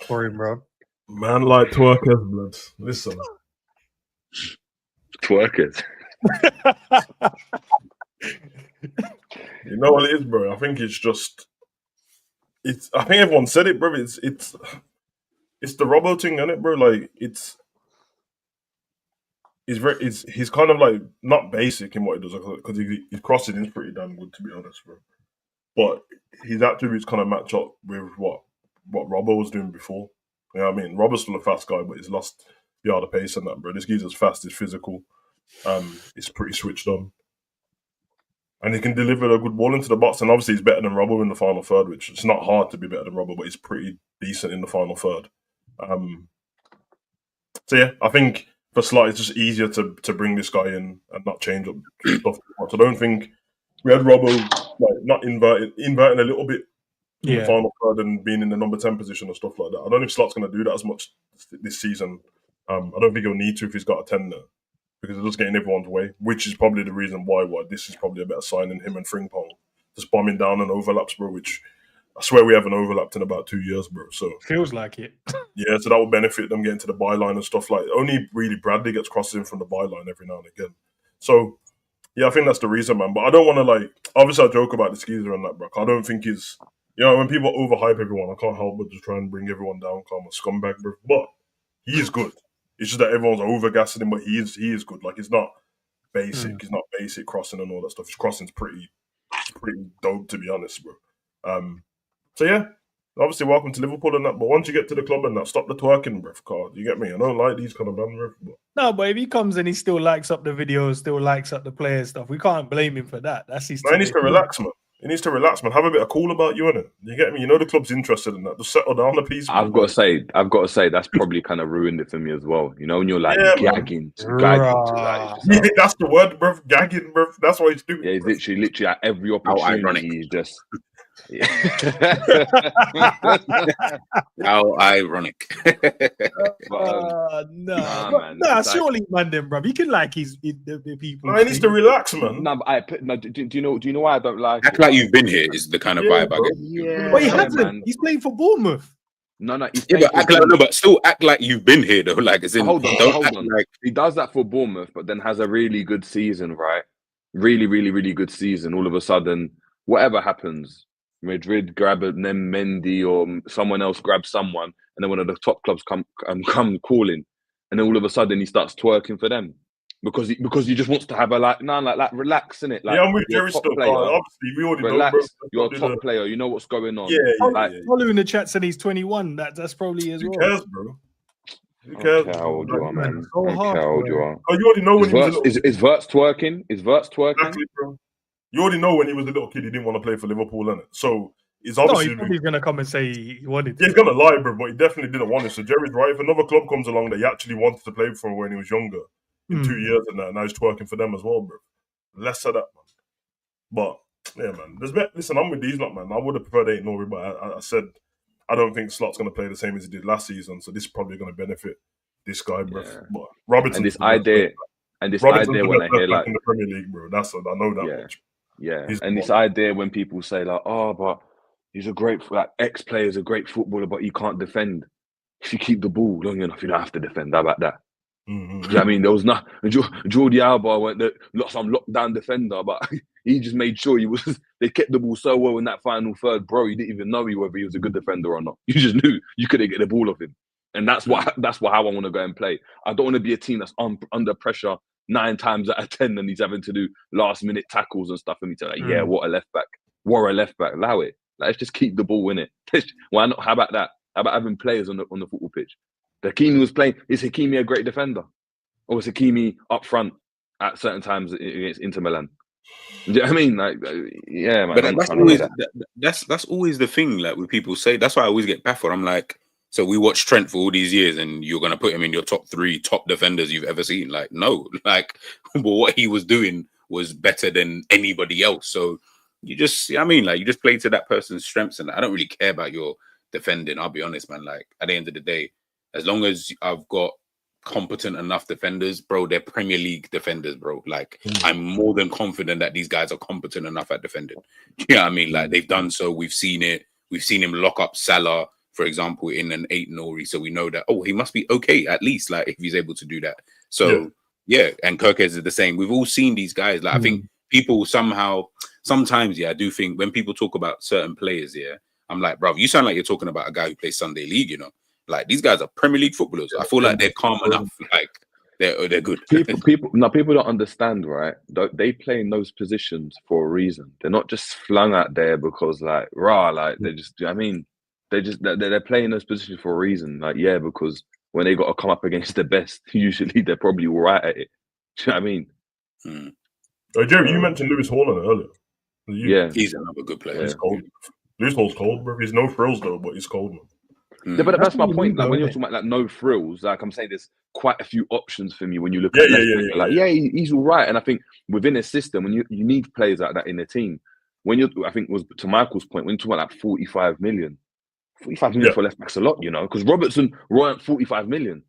for him, bro? Man like twerkers, blood. Listen. Twerkers. You know what it is, bro? I think it's just I think everyone said it, bro. It's the Robbo thing, isn't it, bro? Like he's kind of like not basic in what he does because his crossing is pretty damn good, to be honest, bro. But his attributes kind of match up with what Robbo was doing before. You know what I mean? Robbo's still a fast guy, but he's lost the art of pace and that, bro. This geezer's fast, he's physical, he's pretty switched on. And he can deliver a good ball into the box, and obviously he's better than Robbo in the final third, which it's not hard to be better than Robbo, but he's pretty decent in the final third. So yeah, I think for Slot it's just easier to bring this guy in and not change up stuff too much. I don't think we had Robbo like not inverting a little bit in the final third and being in the number 10 position and stuff like that. I don't think Slot's going to do that as much this season. I don't think he'll need to if he's got a 10 there, because it does get in everyone's way, which is probably the reason why this is probably a better sign than him and Frimpong just bombing down and overlaps, bro, which I swear we haven't overlapped in about 2 years, bro. So feels like it. Yeah, so that will benefit them getting to the byline and stuff like. Only really Bradley gets crosses in from the byline every now and again. So yeah, I think that's the reason, man. But I don't want to like. Obviously, I joke about the skeezer and that, bro. I don't think he's. You know, when people overhype everyone, I can't help but just try and bring everyone down. Call him a scumbag, bro. But he is good. It's just that everyone's overgassing him, but he is good. Like he's not basic. He's not basic crossing and all that stuff. His crossing's pretty dope, to be honest, bro. So yeah, obviously welcome to Liverpool and that. But once you get to the club and that, stop the twerking, bro. Card, you get me? I don't like these kind of men, bro. No, but if he comes and he still likes up the videos, still likes up the player stuff, we can't blame him for that. That's his. No, he needs to relax, man. He needs to relax, man. Have a bit of cool about you, innit? You get me? You know the club's interested in that. Just settle down a piece. I've got to say, that's probably kind of ruined it for me as well. You know, when you're like gagging to yeah, that's the word, bro. Gagging, bro. That's what he's doing. Yeah, he's literally at every opportunity. He's just. Yeah. How ironic. No, surely, man, then, bro. He can like the people. No, he needs to relax, man. No, do you know why I don't like? Act like you've been here is the kind of vibe I get. Yeah, but he hasn't. Man. He's playing for Bournemouth. No, but still act like you've been here though. Like, as in, hold on. Like he does that for Bournemouth, but then has a really good season, right? Really, really, really good season. All of a sudden, whatever happens. Madrid grab them Mendy or someone else grabs someone, and then one of the top clubs come calling, and then all of a sudden he starts twerking for them because he just wants to have a relax, innit? Like, yeah, I'm with Jerry still. Obviously, we already relax. Know, bro. You're a top player. You know what's going on. Yeah. Follow in the chat said he's 21. That's probably as well. Who cares, bro? Who cares? How old you are, man? How old you are? Oh, you already know when he was a little... Is Wirtz twerking? Is Wirtz twerking? Exactly, bro. You already know when he was a little kid, he didn't want to play for Liverpool, innit? So it's obviously. No, he's probably going to come and say he wanted to. Yeah, he's going to lie, bro, but he definitely didn't want it. So Jerry's right. If another club comes along that he actually wanted to play for when he was younger, in 2 years and that, now he's twerking for them as well, bro. Less of that, man. But, yeah, man. Listen, I'm with these lot, man. I would have preferred 8-0, but I said I don't think Slot's going to play the same as he did last season, so this is probably going to benefit this guy, bro. Yeah. But Robertson. And this idea when I hear like in the Premier League, bro. I know that much. Yeah, and this idea when people say like, "Oh, but he's a great ex-player is a great footballer, but he can't defend." If you keep the ball long enough, you don't have to defend. How about that? Mm-hmm. Do you know what I mean? There was not Jordi Alba went some lockdown defender, but he just made sure they kept the ball so well in that final third, bro. You didn't even know whether he was a good defender or not. You just knew you couldn't get the ball off him, and that's how I want to go and play. I don't want to be a team that's under pressure 9 times out of 10, and he's having to do last-minute tackles and stuff. And me tell yeah, what a left back. Allow it. Let's just keep the ball in it. Why not? How about that? How about having players on the football pitch? Hakimi was playing. Is Hakimi a great defender, or was Hakimi up front at certain times against Inter Milan? Do you know what I mean? Like, yeah, man. But that's always the thing. Like when people say, that's why I always get baffled. I'm like, so we watched Trent for all these years, and you're going to put him in your top 3 top defenders you've ever seen? Like, no. Like, but what he was doing was better than anybody else. So you just, I mean, like, you just play to that person's strengths, and I don't really care about your defending. I'll be honest, man. Like, at the end of the day, as long as I've got competent enough defenders, bro. They're Premier League defenders, bro. Like, I'm more than confident that these guys are competent enough at defending. You know what I mean? Like, they've done so. We've seen it. We've seen him lock up Salah, for example, in an 8-0. So we know that, oh, he must be okay, at least, like, if he's able to do that. So, yeah, and KERKEZ is the same. We've all seen these guys. Like, I think people sometimes, I do think when people talk about certain players, I'm like, bro, you sound like you're talking about a guy who plays Sunday League, you know? Like, these guys are Premier League footballers. I feel like they're calm enough. Like, they're good. People don't understand, right? They play in those positions for a reason. They're not just flung out there because, like, they just. I mean, they're playing those positions for a reason. Like, because when they got to come up against the best, usually they're probably all right at it. Do you know what I mean? Jerry, you mentioned Lewis Haaland earlier. He's another good player. He's cold. Lewis Hall's cold, bro. He's no frills though, but he's cold, man. Yeah, but that's my point. Like, when you're talking about like no frills, like I'm saying, there's quite a few options for me when you look at he's all right. And I think within a system, when you need players like that in the team, I think it was to Michael's point, when you talk about like 45 million for left backs a lot, you know, because Robertson weren't 45 million.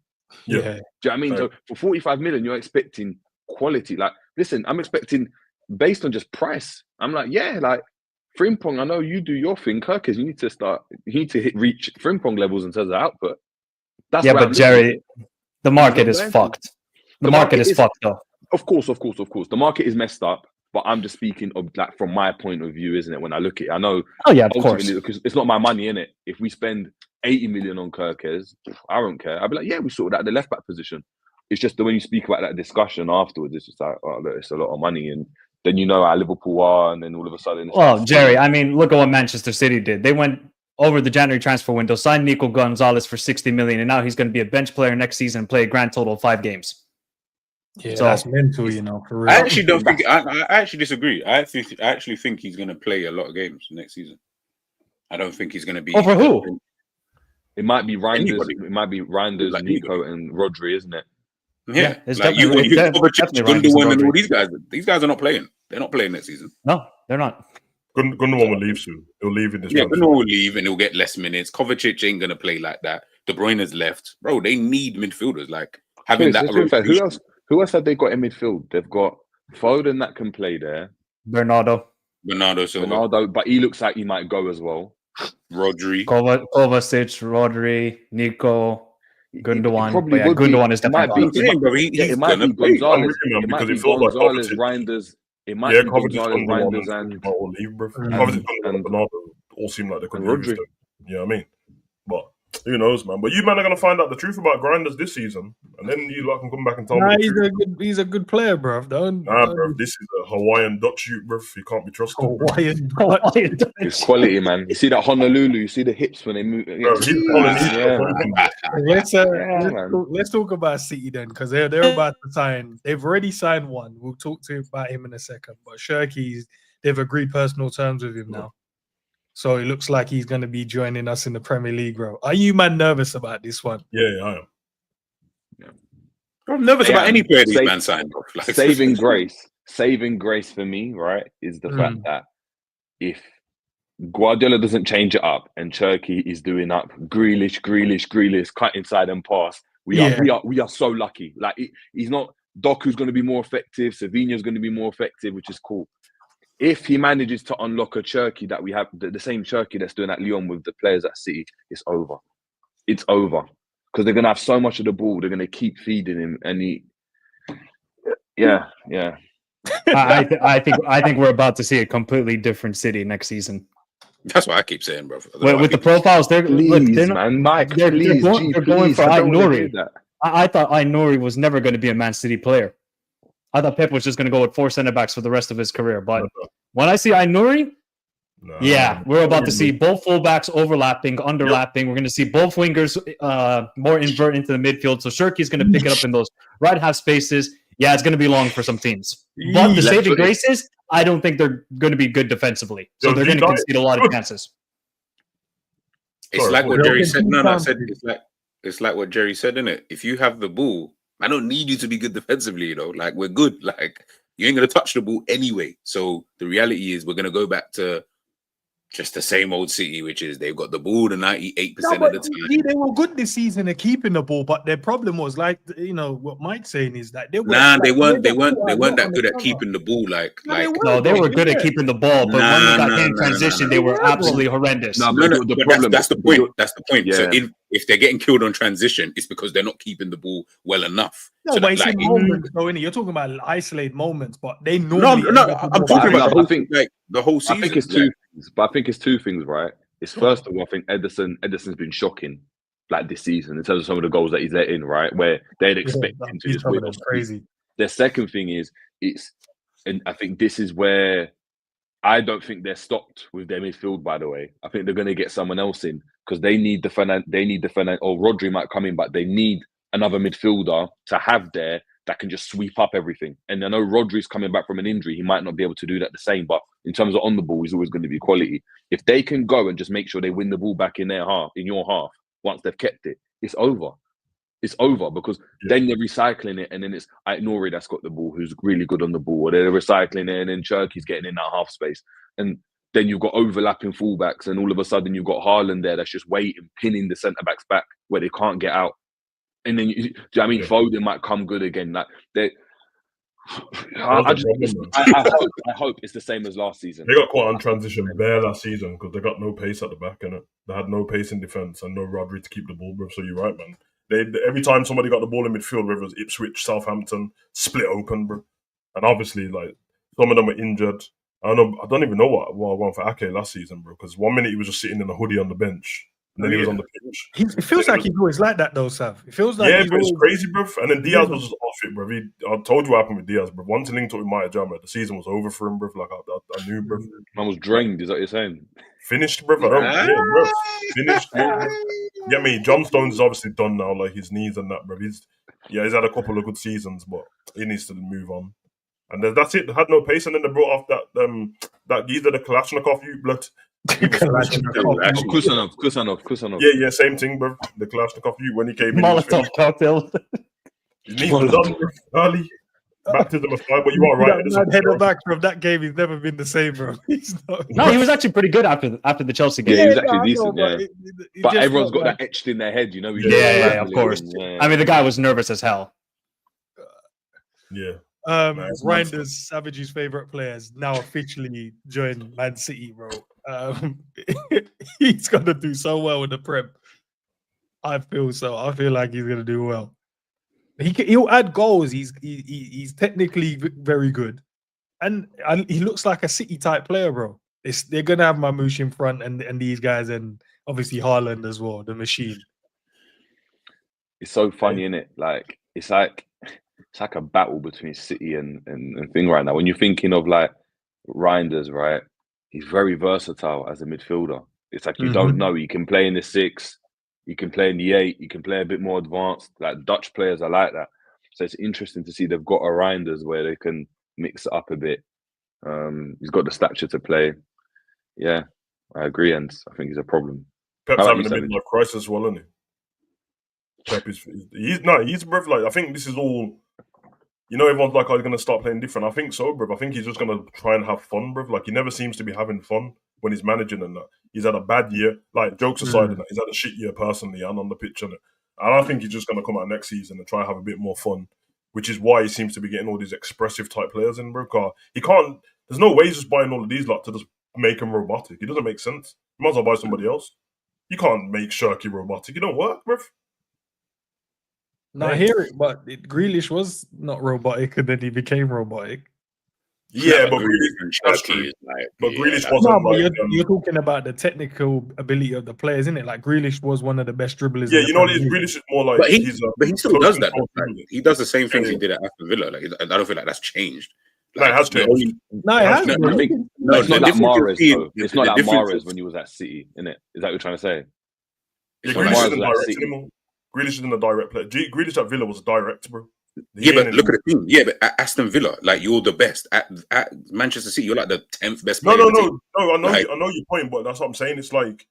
Yeah. Do you know what I mean? So for 45 million, you're expecting quality. Like, listen, I'm expecting based on just price. I'm like, like Frimpong, I know you do your thing, KERKEZ. You need to reach Frimpong levels in terms of output. That's but Jerry, the market is fucked. The market is fucked though. Of course. The market is messed up, but I'm just speaking of like from my point of view, isn't it? When I look at it, I know. Oh yeah, of course. Because it's not my money, innit? If we spend 80 million on KERKEZ, I don't care. I'll be like, we sorted out the left back position. It's just that when you speak about that discussion afterwards, it's just like, oh, look, it's a lot of money, and then you know how Liverpool are, and then all of a sudden. Well, Jerry, I mean, look at what Manchester City did. They went over the January transfer window, signed Nico Gonzalez for 60 million, and now he's going to be a bench player next season and play a grand total of 5 games. Yeah, so that's mental, you know. For real. I actually don't think. I actually disagree. I actually think he's going to play a lot of games next season. I don't think he's going to be. Oh, for who? It might be Reinders. It might be Reinders, like Nico, and Rodri, isn't it? Yeah, it's like you Gundogan and all these guys. These guys are not playing. They're not playing next season. No, they're not. Gundogan will leave soon. He'll leave in this. Yeah, Gundogan will leave and he'll get less minutes. Kovacic ain't gonna play like that. De Bruyne's left, bro. They need midfielders. Like having that. Who else have they got in midfield? They've got Foden that can play there. Bernardo Silva, but he looks like he might go as well. Rodri, Kovacic, Rodri, Nico. Gundogan, Gundogan is definitely. It might be Gonzalez. It might be Gonzalez, Reinders. It might be Gonzalez, Reinders, and Bernardo all seem like they could use them. You know what I mean? But who knows, man? But you man are gonna find out the truth about Grinders this season, and then you like can come back and tell me. He's a good player, bro. Bro, this is a Hawaiian Dutch youth, bro. He can't be trusted. Hawaiian Dutch. It's quality, man. You see that Honolulu? You see the hips when they move. Let's talk about City then, because they're about to sign. They've already signed one. We'll talk about him in a second. But Shirky, they've agreed personal terms with him now. So it looks like he's going to be joining us in the Premier League, bro. Are you, man, nervous about this one? Yeah, I am. Yeah. I'm nervous about any player these man signed. Saving grace for me, right, is the fact that if Guardiola doesn't change it up and Cherki is doing up Grealish, cut inside and pass, we are so lucky. Like he's not Doku's going to be more effective, Savinho's going to be more effective, which is cool. If he manages to unlock a Cherki that we have, the same Cherki that's doing at Lyon with the players at City, it's over. It's over. Because they're going to have so much of the ball. They're going to keep feeding him. And I think we're about to see a completely different City next season. That's what I keep saying, bro. With the profiles, they're going for Aït-Nouri. I thought Aït-Nouri was never going to be a Man City player. I thought Pep was just going to go with 4 centre backs for the rest of his career. But when I see Aït-Nouri, we're about to see both fullbacks overlapping, underlapping. We're going to see both wingers more invert into the midfield. So Shirky's going to pick it up in those right half spaces. Yeah, it's going to be long for some teams. But the saving grace is, I don't think they're going to be good defensively. So they're going to concede a lot of chances. It's like what Jerry said. It's like what Jerry said, isn't it? If you have the ball, I don't need you to be good defensively, you know. Like, we're good. Like, you ain't going to touch the ball anyway. So the reality is we're going to go back to Just the same old City, which is they've got the ball the 98% No, of but the time. they were good this season at keeping the ball, but their problem was like what Mike's saying is that they were They weren't they got that on good the at counter. keeping the ball. No, they were good at keeping the ball, but when they got hit in transition, they were They were, bro. absolutely horrendous. No, No, but the but problem. that's the point. That's the point. Yeah. So if they're getting killed on transition, it's because they're not keeping the ball well enough. No, So but that, it's like, in moments, though, innit? You're talking about isolated moments, but they normally. I'm talking about I think like the whole season. I think it's two things, but I think it's two things, right? It's first of all, I think Ederson's been shocking, like this season in terms of some of the goals that he's let in, right? Where they'd expect him to just win. Crazy. The second thing is and I think this is where I don't think they're stopped with their midfield. By the way, I think they're going to get someone else in because they need the Fernand. Or Rodri might come in, but they need another midfielder to have there that can just sweep up everything. And I know Rodri's coming back from an injury; he might not be able to do that the same. But in terms of on the ball, he's always going to be quality. If they can go and just make sure they win the ball back in their half, in your half, once they've kept it, it's over. It's over because then they're recycling it, and then it's Nori that's got the ball, who's really good on the ball. Or they're recycling it, and then Cherky's getting in that half space, and then you've got overlapping fullbacks, and all of a sudden you've got Haaland there that's just waiting, pinning the centre backs back where they can't get out. And then Foden might come good again. Like they, I hope it's the same as last season. They got caught on transition bare last season because they got no pace at the back, innit? They had no pace in defence and no Rodri to keep the ball, bro. So you're right, man. Every time somebody got the ball in midfield, whether it was Ipswich, Southampton, split open, bro. And obviously, like, some of them were injured. I don't even know what I won for Ake last season, bro. Because 1 minute he was just sitting in a hoodie on the bench, and then he was on the pitch. It feels like he's always like that, though, Sav. It feels like but it's crazy, bro. And then Diaz was just off it, bro. I told you what happened with Diaz, bro. Once he linked up with Maya Jama, the season was over for him, bro. Like I knew, bro. Man was drained. Is that what you're saying? Finished, bro. Bro. Finished, bro. Get me. John Stones is obviously done now, like his knees and that, bro. He's had a couple of good seasons, but he needs to move on. And that's it. They had no pace, and then they brought off that geezer, the Kalashnikov, blood. Kusanov. Yeah, same thing, bro. The Kalashnikov, when he came in. Molotov cocktail. His knees were done, bro. Early. Baptism of fire, but you are right. That head back from that game, he's never been the same, bro. No, he was actually pretty good after the Chelsea game. Yeah, he was actually decent, but everyone's got that etched in their head, you know. Yeah, of course. Yeah. I mean, the guy was nervous as hell. Yeah. Reinders, Savage's favourite players, now officially joined Man City, bro. He's gonna do so well in the Prem. I feel so. I feel like he's gonna do well. He'll add goals. He's technically very good, and he looks like a City type player, bro. They're gonna have Mamouche in front, and these guys, and obviously Haaland as well, the machine. It's so funny, isn't it? Like it's like a battle between City and thing right now. When you're thinking of like Reinders, right? He's very versatile as a midfielder. It's like you don't know. He can play in the 6, he can play in the 8, he can play a bit more advanced. Like Dutch players are like that. So it's interesting to see they've got a Reinders where they can mix it up a bit. He's got the stature to play. Yeah, I agree, and I think he's a problem. Pep's having a midlife crisis as well, isn't he? Pep he's bro. Like I think this is all. You know, everyone's like, "Oh, he's going to start playing different." I think so, bro. I think he's just going to try and have fun, bro. Like, he never seems to be having fun when he's managing and that. He's had a bad year. Like, jokes aside, and that, he's had a shit year personally and on the pitch and it. And I think he's just going to come out next season and try and have a bit more fun, which is why he seems to be getting all these expressive type players in, bro. He can't. There's no way he's just buying all of these lot to just make him robotic. It doesn't make sense. You might as well buy somebody else. You can't make Shirky robotic. It don't work, bro. No, I hear it, but Grealish was not robotic, and then he became robotic. Yeah, but Grealish wasn't. No, but you're talking about the technical ability of the players, isn't it? Like Grealish was one of the best dribblers. Yeah, you know what it is? Grealish is more like, but he still does that. Like, he does the same things he did at Aston Villa. Like, I don't feel like that's changed. Like, it has changed. No, it has. It's not like Mahrez. It's not like Mahrez when he was at City, isn't it? Is that what you're trying to say? Yeah, Grealish isn't direct anymore. Grealish isn't a direct player. Grealish at Villa was direct, bro. Yeah, but look at the team. Yeah, but at Aston Villa, like, you're the best. At Manchester City, you're like the 10th best player. No. I know your point, but that's what I'm saying. It's like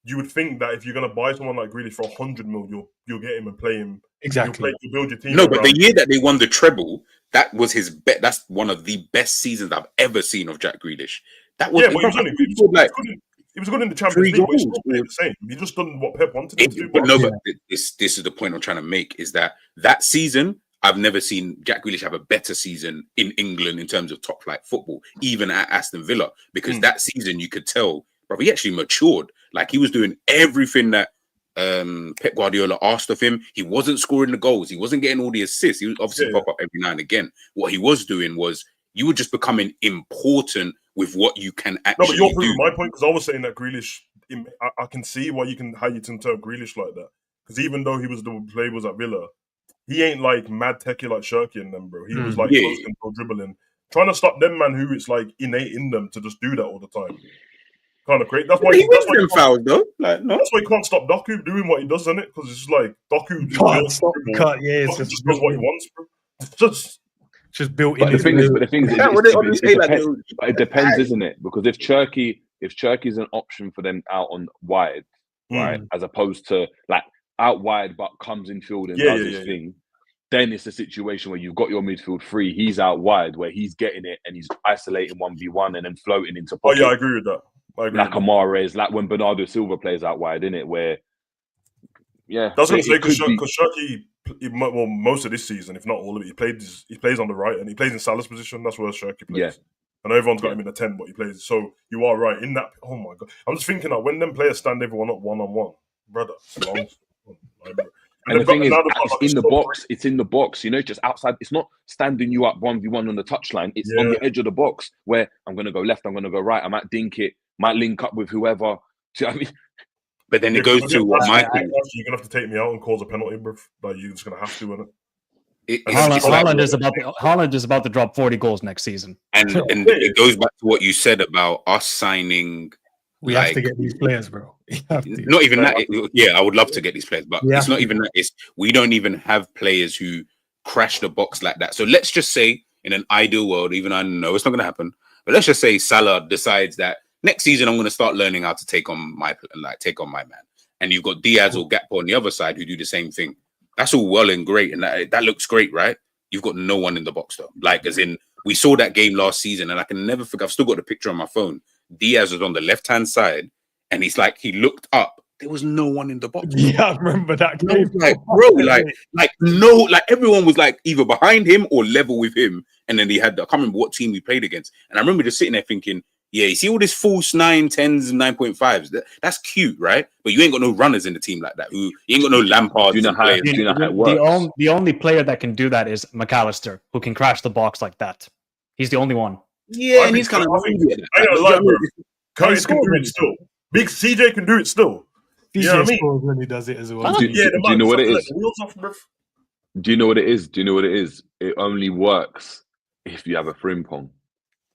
you would think that if you're gonna buy someone like Grealish for 100 mil, you'll get him and play him. Exactly. You'll build your team. No, but the year that they won the treble, that was his That's one of the best seasons I've ever seen of Jack Grealish. That was but he was only good. He was good in the Champions 3 League, but he's goals. still playing the same. He just done what Pep wanted him to do. But no, but this is the point I'm trying to make, is that season, I've never seen Jack Grealish have a better season in England in terms of top flight football, even at Aston Villa, because that season you could tell, bro, he actually matured. Like, he was doing everything that Pep Guardiola asked of him. He wasn't scoring the goals. He wasn't getting all the assists. He would obviously pop up every now and again. What he was doing was, you were just becoming important with what you can actually do. No, but you're proving my point, because I was saying that Grealish, I can see how you can turn Grealish like that. Because even though he was the player was at Villa, he ain't like mad techie like Shirky and them, bro. He was like close control dribbling, trying to stop them man who it's like innate in them to just do that all the time. Kind of crazy. That's why he wins them fouls though. Like, no, that's why you can't stop Doku doing what he does, isn't it? Because it's just like Doku it's just does what he wants, bro. It's just built but in. The thing is, it depends, isn't it? Because if Cherky's an option for them out on wide, right, as opposed to like out wide but comes in field and does his thing, then it's a situation where you've got your midfield free. He's out wide where he's getting it and he's isolating 1v1 and then floating into pocket. Oh yeah, I agree with that. Like Amares, like when Bernardo Silva plays out wide, innit? Where I was going to say because Shirky, well, most of this season, if not all of it, he plays on the right and he plays in Salah's position. That's where Shirky plays. Yeah. And everyone's got him in the 10, but he plays. So you are right in that. Oh my god, I'm just thinking that when them players stand everyone up 1-on-1, brother, it's long. And the thing is, it's in the box. It's in the box, you know, just outside. It's not standing you up 1v1 on the touchline. It's on the edge of the box where I'm going to go left, I'm going to go right. I might dink it, might link up with whoever. Do you know what I mean? But then it goes to what Michael. You're going to have to take me out and cause a penalty, bro. Like, you're just going to have to, innit? Haaland is about to drop 40 goals next season. And it goes back to what you said about us signing. We have to get these players, bro. Not even that. I would love to get these players, but it's not even that. It's we don't even have players who crash the box like that. So let's just say, in an ideal world, even I know it's not going to happen, but let's just say Salah decides that next season I'm going to start learning how to take on my man, and you've got Diaz or Gakpo on the other side who do the same thing. That's all well and great, and that looks great, right? You've got no one in the box though. Like, as in, we saw that game last season, and I can never forget. I've still got the picture on my phone. Diaz was on the left-hand side, and he's like, he looked up. There was no one in the box. Bro. Yeah, I remember that game. Like, bro, like everyone was like either behind him or level with him. And then he had, I can't remember what team we played against. And I remember just sitting there thinking, yeah, you see all this false 9, 10s, and 9.5s. That's cute, right? But you ain't got no runners in the team like that. You ain't got no Lampard. Do you know how it works? The only player that can do that is McAllister, who can crash the box like that. He's the only one. Yeah, and he's kind of. I ain't gonna lie, bro. Curtis can do it still. Big CJ can do it still. You know what I mean? When he does it as well. Do you know what it is? Do you know what it is? Do you know what it is? It only works if you have a Frimpong.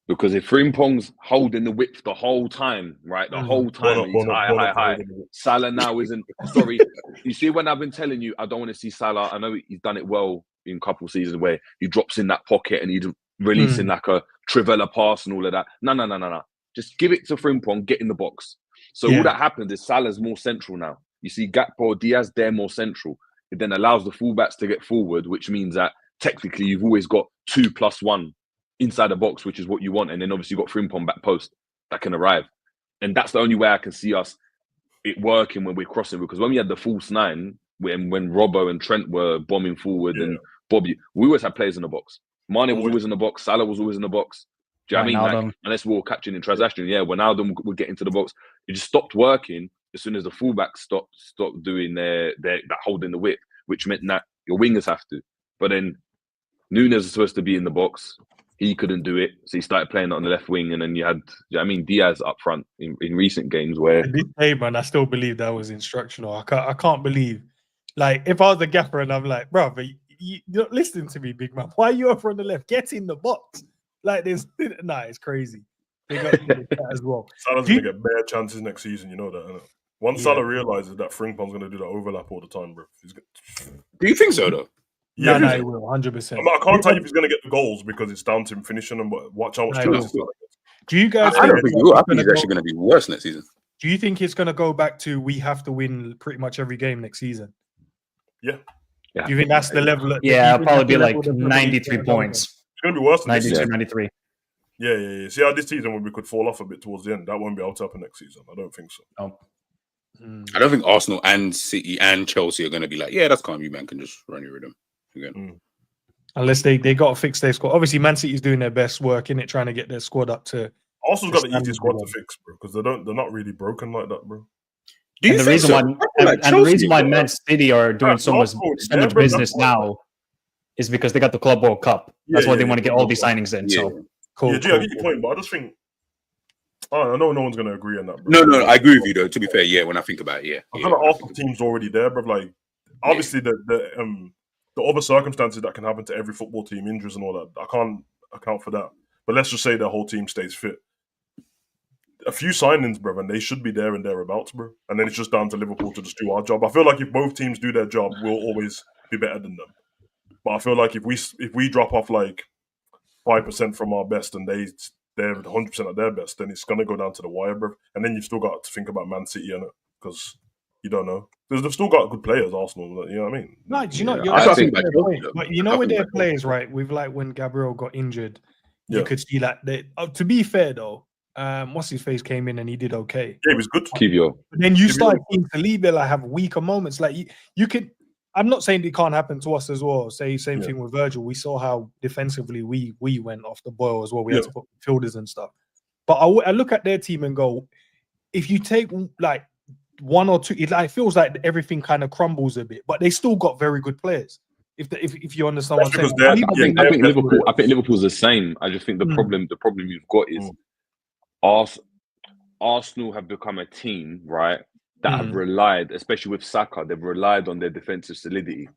Because if Frimpong's holding the width the whole time, right? The whole time, he's high. Salah now isn't. Sorry, you see, when I've been telling you, I don't want to see Salah. I know he's done it well in a couple of seasons where he drops in that pocket and he's releasing like a Trivella pass and all of that. No. Just give it to Frimpong, get in the box. So all that happens is Salah's more central now. You see Gakpo, Diaz, they're more central. It then allows the fullbacks to get forward, which means that technically you've always got 2+1 inside the box, which is what you want. And then obviously you've got Frimpong back post that can arrive. And that's the only way I can see it working when we're crossing. Because when we had the false 9, when Robbo and Trent were bombing forward and Bobby, we always had players in the box. Mane was always in the box. Salah was always in the box. Do you know what I mean? Like, unless we were catching in transaction, when Wijnaldum would get into the box, it just stopped working as soon as the fullbacks stopped doing their that holding the width, which meant that your wingers have to. But then Nunes is supposed to be in the box. He couldn't do it, so he started playing on the left wing, and then you had, Diaz up front in recent games where. Hey man, I still believe that was instructional. I can't believe, like, if I was the gaffer and I'm like, bro, but you're not listening to me, big man. Why are you over on the left? Get in the box. Like this, it's crazy. They got that as well. Salah's gonna get bare chances next season, you know that. Isn't it? Once Salah realizes that Frimpong's gonna do that overlap all the time, bro. Do you think so though? Yeah, no, he will 100%. I can't tell you if he's gonna get the goals because it's down to him finishing them. But watch how much chances. Do you guys? I don't think he will. I think he's actually gonna be worse next season. Do you think it's gonna go back to we have to win pretty much every game next season? Yeah. Do you think that's the level? It'll probably be like 93 points. It's gonna be worse than 92, 93. Yeah. See how this season when we could fall off a bit towards the end, that won't be able to happen next season. I don't think so. Oh. I don't think Arsenal and City and Chelsea are going to be like, yeah, that's calm. You man can just run your rhythm again. Unless they got to fix their squad. Obviously, Man City's doing their best work in it, trying to get their squad up to. Arsenal's got the easiest squad to fix, bro, because they're not really broken like that, bro. Do you And the think reason so? why, and the reason why Chelsea- Man City are doing so much business now is because they got the Club World Cup. That's why they want to get all these signings in. So Cool. I get your point, but I just think I know no one's going to agree on that, bro. No, I agree with you though. To be fair, yeah, when I think about it, I feel like half the team's already there, bro. Like, obviously the other circumstances that can happen to every football team, injuries and all that, I can't account for that. But let's just say the whole team stays fit. A few signings, bro, and they should be there and thereabouts, bro. And then it's just down to Liverpool to just do our job. I feel like if both teams do their job, we'll always be better than them. But I feel like if we drop off like 5% from our best and they're 100% at their best, then it's gonna go down to the wire, bro. And then you've still got to think about Man City, because you don't know. Because they've still got good players, Arsenal. You know what I mean? No, do you know? I You're think right. that- But you know, with their players, right? With like when Gabriel got injured, you could see that. To be fair, though, what's his face came in and he did okay. Yeah, he was good. Kivio. But then you start seeing Saliba like have weaker moments. Like you could. I'm not saying it can't happen to us as well. Same thing with Virgil. We saw how defensively we went off the boil as well. We had to put fielders and stuff. But I look at their team and go, if you take like one or two, it feels like everything kind of crumbles a bit. But they still got very good players. If you understand what I'm saying. I think Liverpool's the same. I just think the problem you've got is Arsenal have become a team, right, that have relied, especially with Saka, they've relied on their defensive solidity,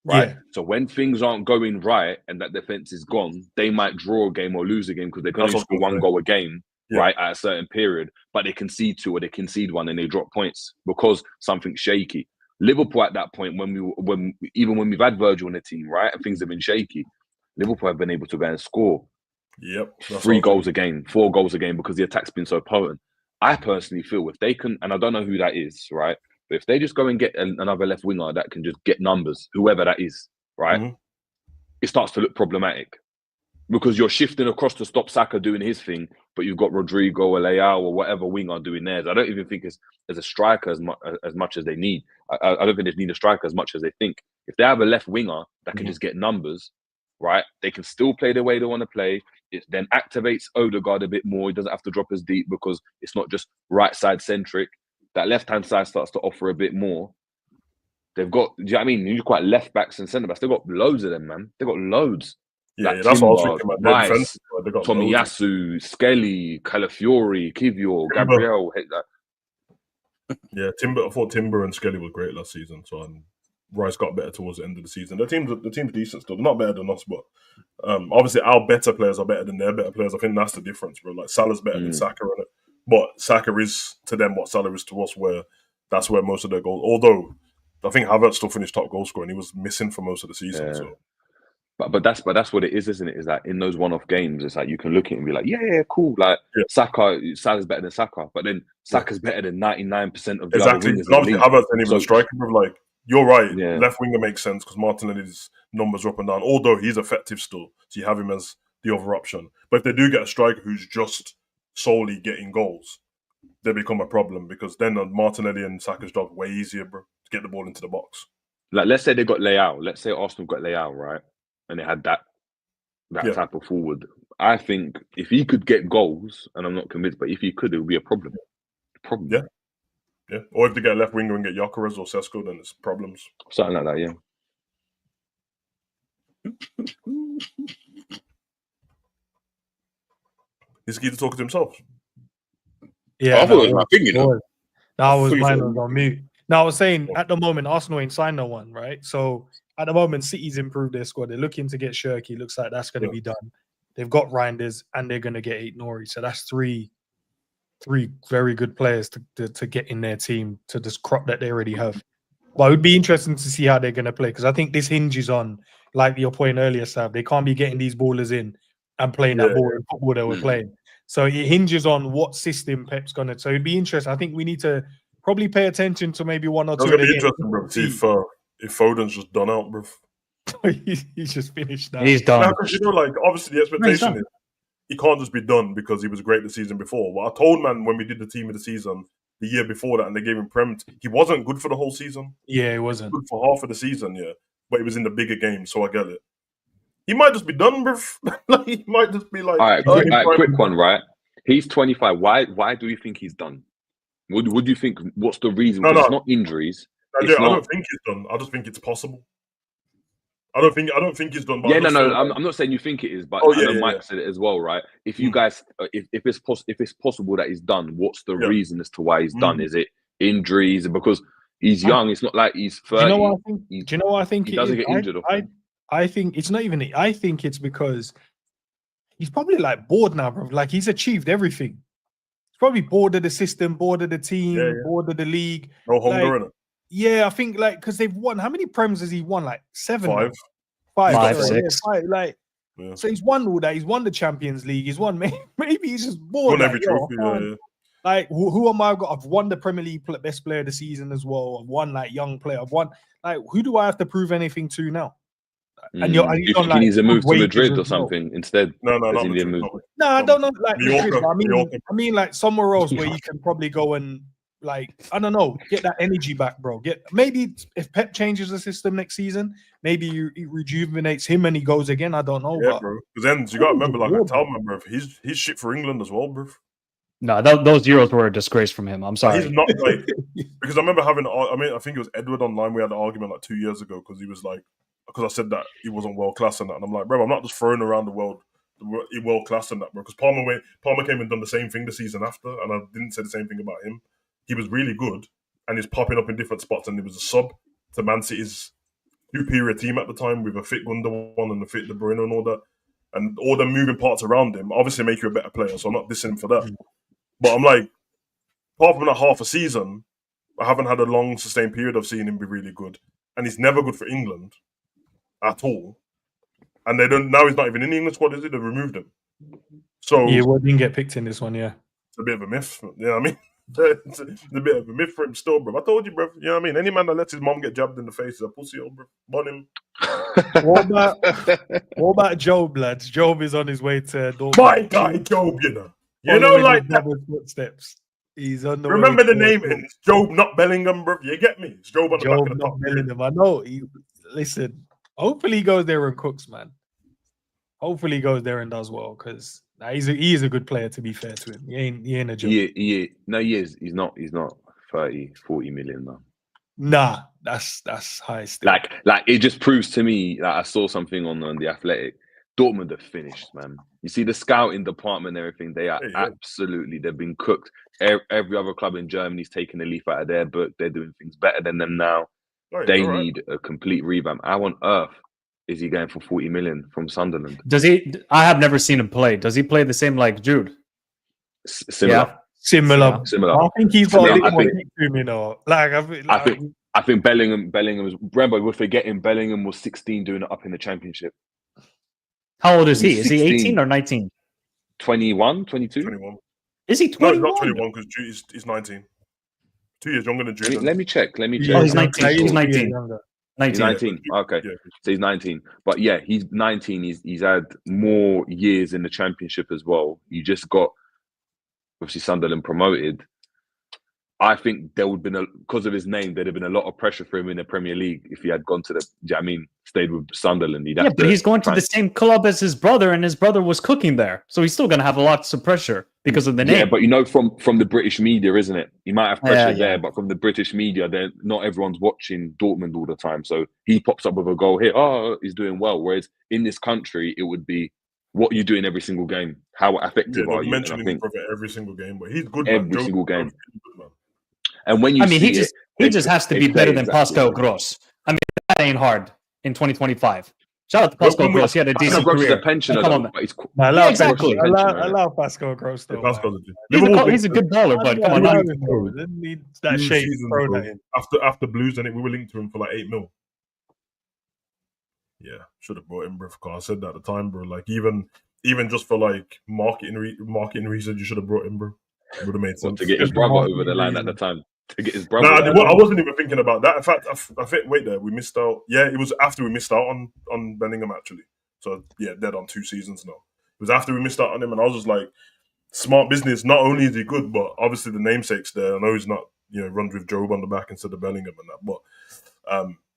right? Yeah. So when things aren't going right and that defense is gone, they might draw a game or lose a game because they can only score one goal a game, right, at a certain period, but they concede two or they concede one and they drop points because something's shaky. Liverpool at that point, when we've had Virgil in the team, right, and things have been shaky, Liverpool have been able to go and score 3 goals a game, 4 goals a game because the attack's been so potent. I personally feel if they can, and I don't know who that is, right, but if they just go and get another left winger that can just get numbers, whoever that is, right, it starts to look problematic because you're shifting across to stop Saka doing his thing, but you've got Rodrigo or Leao or whatever winger doing theirs. I don't even think it's as a striker as much as they need. I don't think they need a striker as much as they think. If they have a left winger that can just get numbers, right, they can still play the way they want to play. It then activates Odegaard a bit more. He doesn't have to drop as deep because it's not just right side centric. That left hand side starts to offer a bit more. They've got, do you know what I mean? You've got left backs and centre backs. They've got loads of them, man. They've got loads. Yeah, like that's Timber, what I was thinking about. Rice, Tomiyasu, Skelly, Calafiori, Kivio, Gabriel. Yeah, I thought Timber and Skelly were great last season. So Rice got better towards the end of the season. The team's decent still. They're not better than us, but obviously our better players are better than their better players. I think that's the difference, bro. Like Salah's better than Saka in it, but Saka is to them what Salah is to us. Where that's where most of their goals. Although I think Havertz still finished top goal scorer, and he was missing for most of the season. Yeah. So. But that's what it is, isn't it? Is that in those one-off games, it's like you can look at it and be like, yeah, cool. Like Salah's better than Saka, but then Saka's better than 99% of the other wingers. Obviously, Havertz ain't even a striker, bro. Like you're right. Yeah. Left winger makes sense because Martinelli's numbers are up and down. Although he's effective still, so you have him as the other option. But if they do get a striker who's just solely getting goals, they become a problem because then Martinelli and Saka's job way easier, bro, to get the ball into the box. Like let's say they got Leao. Let's say Arsenal got Leao, right? And they had that type of forward. I think if he could get goals, and I'm not convinced, but if he could, it would be a problem. Yeah. Or if they get a left winger and get Gyökeres or Sesko, then it's problems. Something like that, yeah. Is Keita talking to himself? Yeah, I thought it was my thing, you know. That was mine on mute. Now I was saying at the moment Arsenal ain't signed no one, right? So at the moment City's improved their squad. They're looking to get Shirky. Looks like that's going to be done. They've got Reinders and they're going to get Aït-Nouri. So that's three very good players to get in their team to this crop that they already have. But it would be interesting to see how they're going to play because I think this hinges on, like your point earlier, Sav, they can't be getting these ballers in and playing that boring football that we're playing. So it hinges on what system Pep's going to. So it'd be interesting. I think we need to probably pay attention to maybe one or two. It's going to be interesting, bro. See if Foden's just done out, bro. He's just finished now. He's done. Because, like, obviously the expectation is he can't just be done because he was great the season before. Well, I told man when we did the team of the season the year before that, and they gave him Prem. He wasn't good for the whole season. Yeah, it wasn't good for half of the season. Yeah, but he was in the bigger games, so I get it. He might just be done, bro. Like, he might just be like. All right, quick one, right? He's 25. Why do you think he's done? What do you think? What's the reason? No. It's not injuries. I don't think he's done. I just think it's possible. I don't think he's done. But Yeah, no. I'm not saying you think it is, but I know Mike said it as well, right? If you guys, if it's possible that he's done, what's the reason as to why he's done? Is it injuries? Because he's young. It's not like he's 30. Do you know what I think? Do you know what I think? He doesn't get injured. I think it's not even. I think it's because he's probably like bored now, bro. Like he's achieved everything. He's probably bored of the system, bored of the team, bored of the league. No hunger in it. Yeah, I think like because they've won. How many Prems has he won? Like 7, 5, 6. Yeah, 5, like, so he's won all that. He's won the Champions League. He's won. Maybe he's just bored. Won every trophy. Like who am I? I've won the Premier League best player of the season as well. I've won like young player. I've won. Like who do I have to prove anything to now? And you think he needs to move to Madrid or something instead? No, I don't know. Like Madrid, I mean, like somewhere else where you can probably go and. Like, I don't know, get that energy back, bro. Maybe if Pep changes the system next season, maybe he rejuvenates him and he goes again. I don't know. Yeah, bro. Because then you got to remember, like I tell him, bro, he's shit for England as well, bro. No, those Euros were a disgrace from him. I'm sorry. He's not like because I remember having. I think it was Edward online. We had an argument like 2 years ago because he was like, because I said that he wasn't world class and that, and I'm like, bro, I'm not just throwing around the world class and that, bro. Because Palmer came and done the same thing the season after, and I didn't say the same thing about him. He was really good, and he's popping up in different spots. And he was a sub to Man City's superior team at the time with a fit Gundogan and a fit De Bruyne and all that, and all the moving parts around him obviously make you a better player. So I'm not dissing him for that. But I'm like, apart from that half a season, I haven't had a long sustained period of seeing him be really good, and he's never good for England at all. And they don't now. He's not even in the England squad, is he? They've removed him. So yeah, didn't get picked in this one. Yeah, it's a bit of a myth. You know what I mean? It's a bit of a myth for him still, bro. I told you, bro. You know what I mean? Any man that lets his mom get jabbed in the face is a pussy, bro. Burn him. What about Job, lads? Job is on his way to Dortmund. My guy, Job, you know, like that. Footsteps. He's on the Remember way the name? It's Job, not Bellingham, bro. You get me? It's Job on the back of the top. Bellingham. I know. Listen, hopefully he goes there and cooks, man. Hopefully he goes there and does well, because he is a good player, to be fair to him. He ain't a joke. No, he is. He's not 30, 40 million though. Nah, that's high still. Like it just proves to me that I saw something on the Athletic. Dortmund are finished, man. You see the scouting department and everything, they are absolutely, they've been cooked. Every other club in Germany's taking a leaf out of their book. They're doing things better than them now. They need a complete revamp. How on earth is he going for 40 million from Sunderland? Does he? I have never seen him play. Does he play the same like Jude? Similar. Yeah. Similar. I think he's got a little more heat to him, you know. I think Bellingham was. Remember, we're forgetting Bellingham was 16 doing it up in the Championship. How old is he? Is he 18 or 19? 21, 22? 21. Is he 21? No, he's not 21 because he's 19. 2 years younger than Jude. Let me check. Oh, he's 19. He's 19. 19. Okay. Yeah. So he's 19. But yeah, he's 19. He's had more years in the Championship as well. You just got, obviously, Sunderland promoted. I think there would have been, because of his name, there'd have been a lot of pressure for him in the Premier League if he had gone to stayed with Sunderland. But he's going to the same club as his brother, and his brother was cooking there. So he's still going to have lots of pressure because of the name. Yeah, but you know, from the British media, isn't it? He might have pressure there, but from the British media, not everyone's watching Dortmund all the time. So he pops up with a goal here. Oh, he's doing well. Whereas in this country, it would be, what you doing every single game? How effective are you? Mentioning his brother every single game, but he's good. Every single game. And when you he just has to be better than Pascal Gross. I mean, that ain't hard in 2025. Shout out to Pascal Gross. He had a decent career. A pensioner, allow Pascal Gross though. He's a good baller, but come on. Didn't need that shape thrown at him. After Blues, and we were linked to him for like 8 mil. Yeah, should have brought him, bro. I said that at the time, bro. Like even just for like marketing reasons, you should have brought him, bro. It would have made sense to get his brother over the line at the time. To get his brother. I wasn't even thinking about that. In fact, I think we missed out. Yeah, it was after we missed out on Bellingham actually. So yeah, dead on 2 seasons now. was after we missed out on him, and I was just like, smart business. Not only is he good, but obviously the namesake's there. I know he's not, runs with Job on the back instead of Bellingham and that, but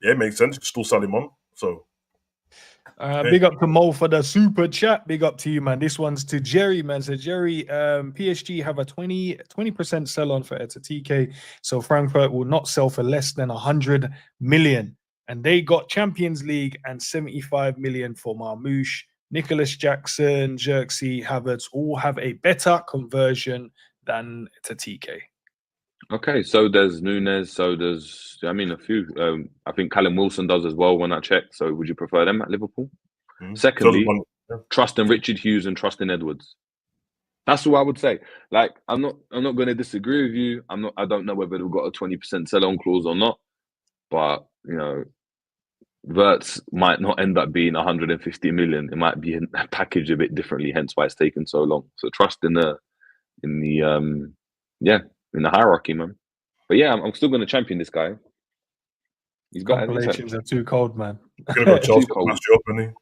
yeah, it makes sense. You can still sell him on. So big up to Mo for the super chat. Big up to you, man. This one's to Jerry, man. So Jerry, PSG have a 20% sell on for TK. So Frankfurt will not sell for less than 100 million. And they got Champions League and 75 million for Marmoush. Nicholas Jackson, Xerxes, Havertz all have a better conversion than TK. Okay, so there's Nunes, so there's, a few. I think Callum Wilson does as well when I check. So would you prefer them at Liverpool? Secondly, trust in Richard Hughes and trust in Edwards. That's what I would say. Like, I'm not going to disagree with you. I don't know whether they've got a 20% sell-on clause or not, but Wirtz might not end up being 150 million. It might be packaged a bit differently, hence why it's taken so long. So trust in the hierarchy, man. But yeah, I'm still going to champion this guy. He's got compilations are too cold, man. He's gonna go Chelsea and mash you up, isn't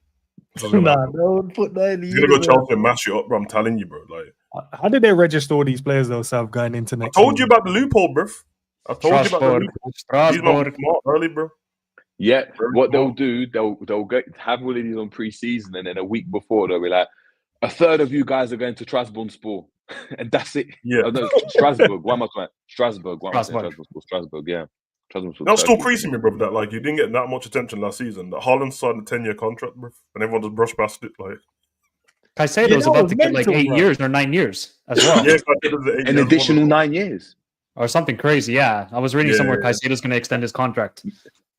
he? Nah, don't put that in. He's gonna go Chelsea and mash you up, bro. I'm telling you, bro. Like, how did they register all these players though, Sav, going into next? I told you about the loophole, bro. I told you about the loophole. He's not smart early, bro. Yeah, what they'll do, they'll have all of these on pre-season, and then a week before they'll be like, a third of you guys are going to Trabzonspor, and that's it. Yeah, no, Strasbourg. Why am I saying Strasbourg? Why am I saying Strasbourg? Yeah, Trabzonspor. That's still creasing me, bro. That like you didn't get that much attention last season. That Haaland signed a 10-year contract, bro, and everyone just brushed past it. Like Caicedo's about to get like 8 years or 9 years as well. Yeah, an additional 9 years. Or something crazy, yeah. I was reading somewhere Caicedo's going to extend his contract.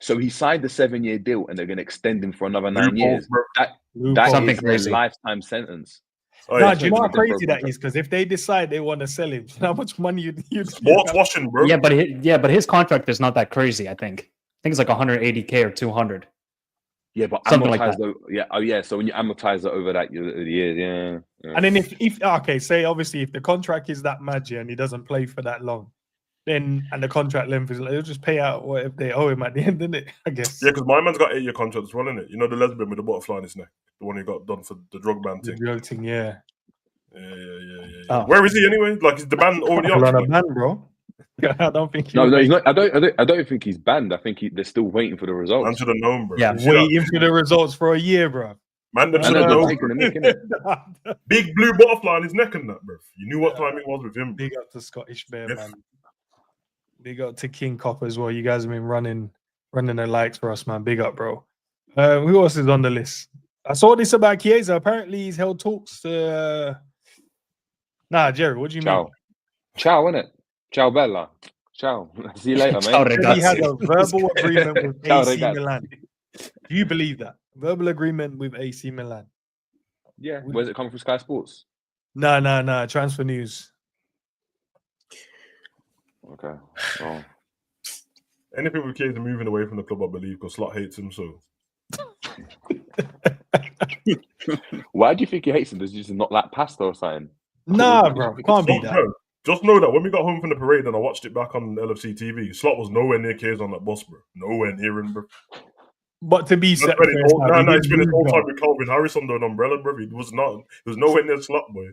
So he signed a 7-year deal, and they're going to extend him for another 9 years. That something is crazy. a lifetime sentence. Oh, no, do you know how crazy that is? Because if they decide they want to sell him, how much money you'd sports washing, bro. Yeah, but his contract is not that crazy. I think it's like 180K or 200. Yeah, but something amortize like that. Yeah, so when you amortize it over that years, yeah. And then if okay, say obviously if the contract is that mad, and he doesn't play for that long, then and the contract length is they'll just pay out whatever they owe him at the end, isn't it? I guess. Yeah, because my man's got 8-year contract as well, isn't it? You know the lesbian with the butterfly in his neck, the one who got done for the drug ban thing. The drug thing, yeah. Oh. Where is he anyway? Like, is the ban already on a ban, bro? I don't think. No, he's not. I don't think he's banned. I think they're still waiting for the results. Man should have known, bro. Yeah, waiting for the results for a year, bro. Man, them should have known. Big blue butterfly on his neck and that, bro. You knew what time it was with him. Big up to Scottish Bear, man. Big up to King Cop as well. You guys have been running the likes for us, man. Big up, bro. Who else is on the list? I saw this about Chiesa. Apparently, he's held talks to. Nah, Jerry, what do you mean? Ciao, innit? Ciao, Bella. Ciao. See you later, mate. He had a verbal agreement with AC Milan. Do you believe that? Verbal agreement with AC Milan. Yeah. Where's it coming from? Sky Sports? No. Transfer News. Okay. Oh. Any people with kids are moving away from the club, I believe, because Slot hates him. So. Why do you think he hates him? Does he just not like pasta or something? Nah, bro. Can't be that. Bro, just know that when we got home from the parade and I watched it back on LFC TV, Slot was nowhere near Kiers on that bus, bro. Nowhere near him, bro. But to be set, he spent his whole time with Calvin Harris under an umbrella, bro. He was nowhere near Slot, boy.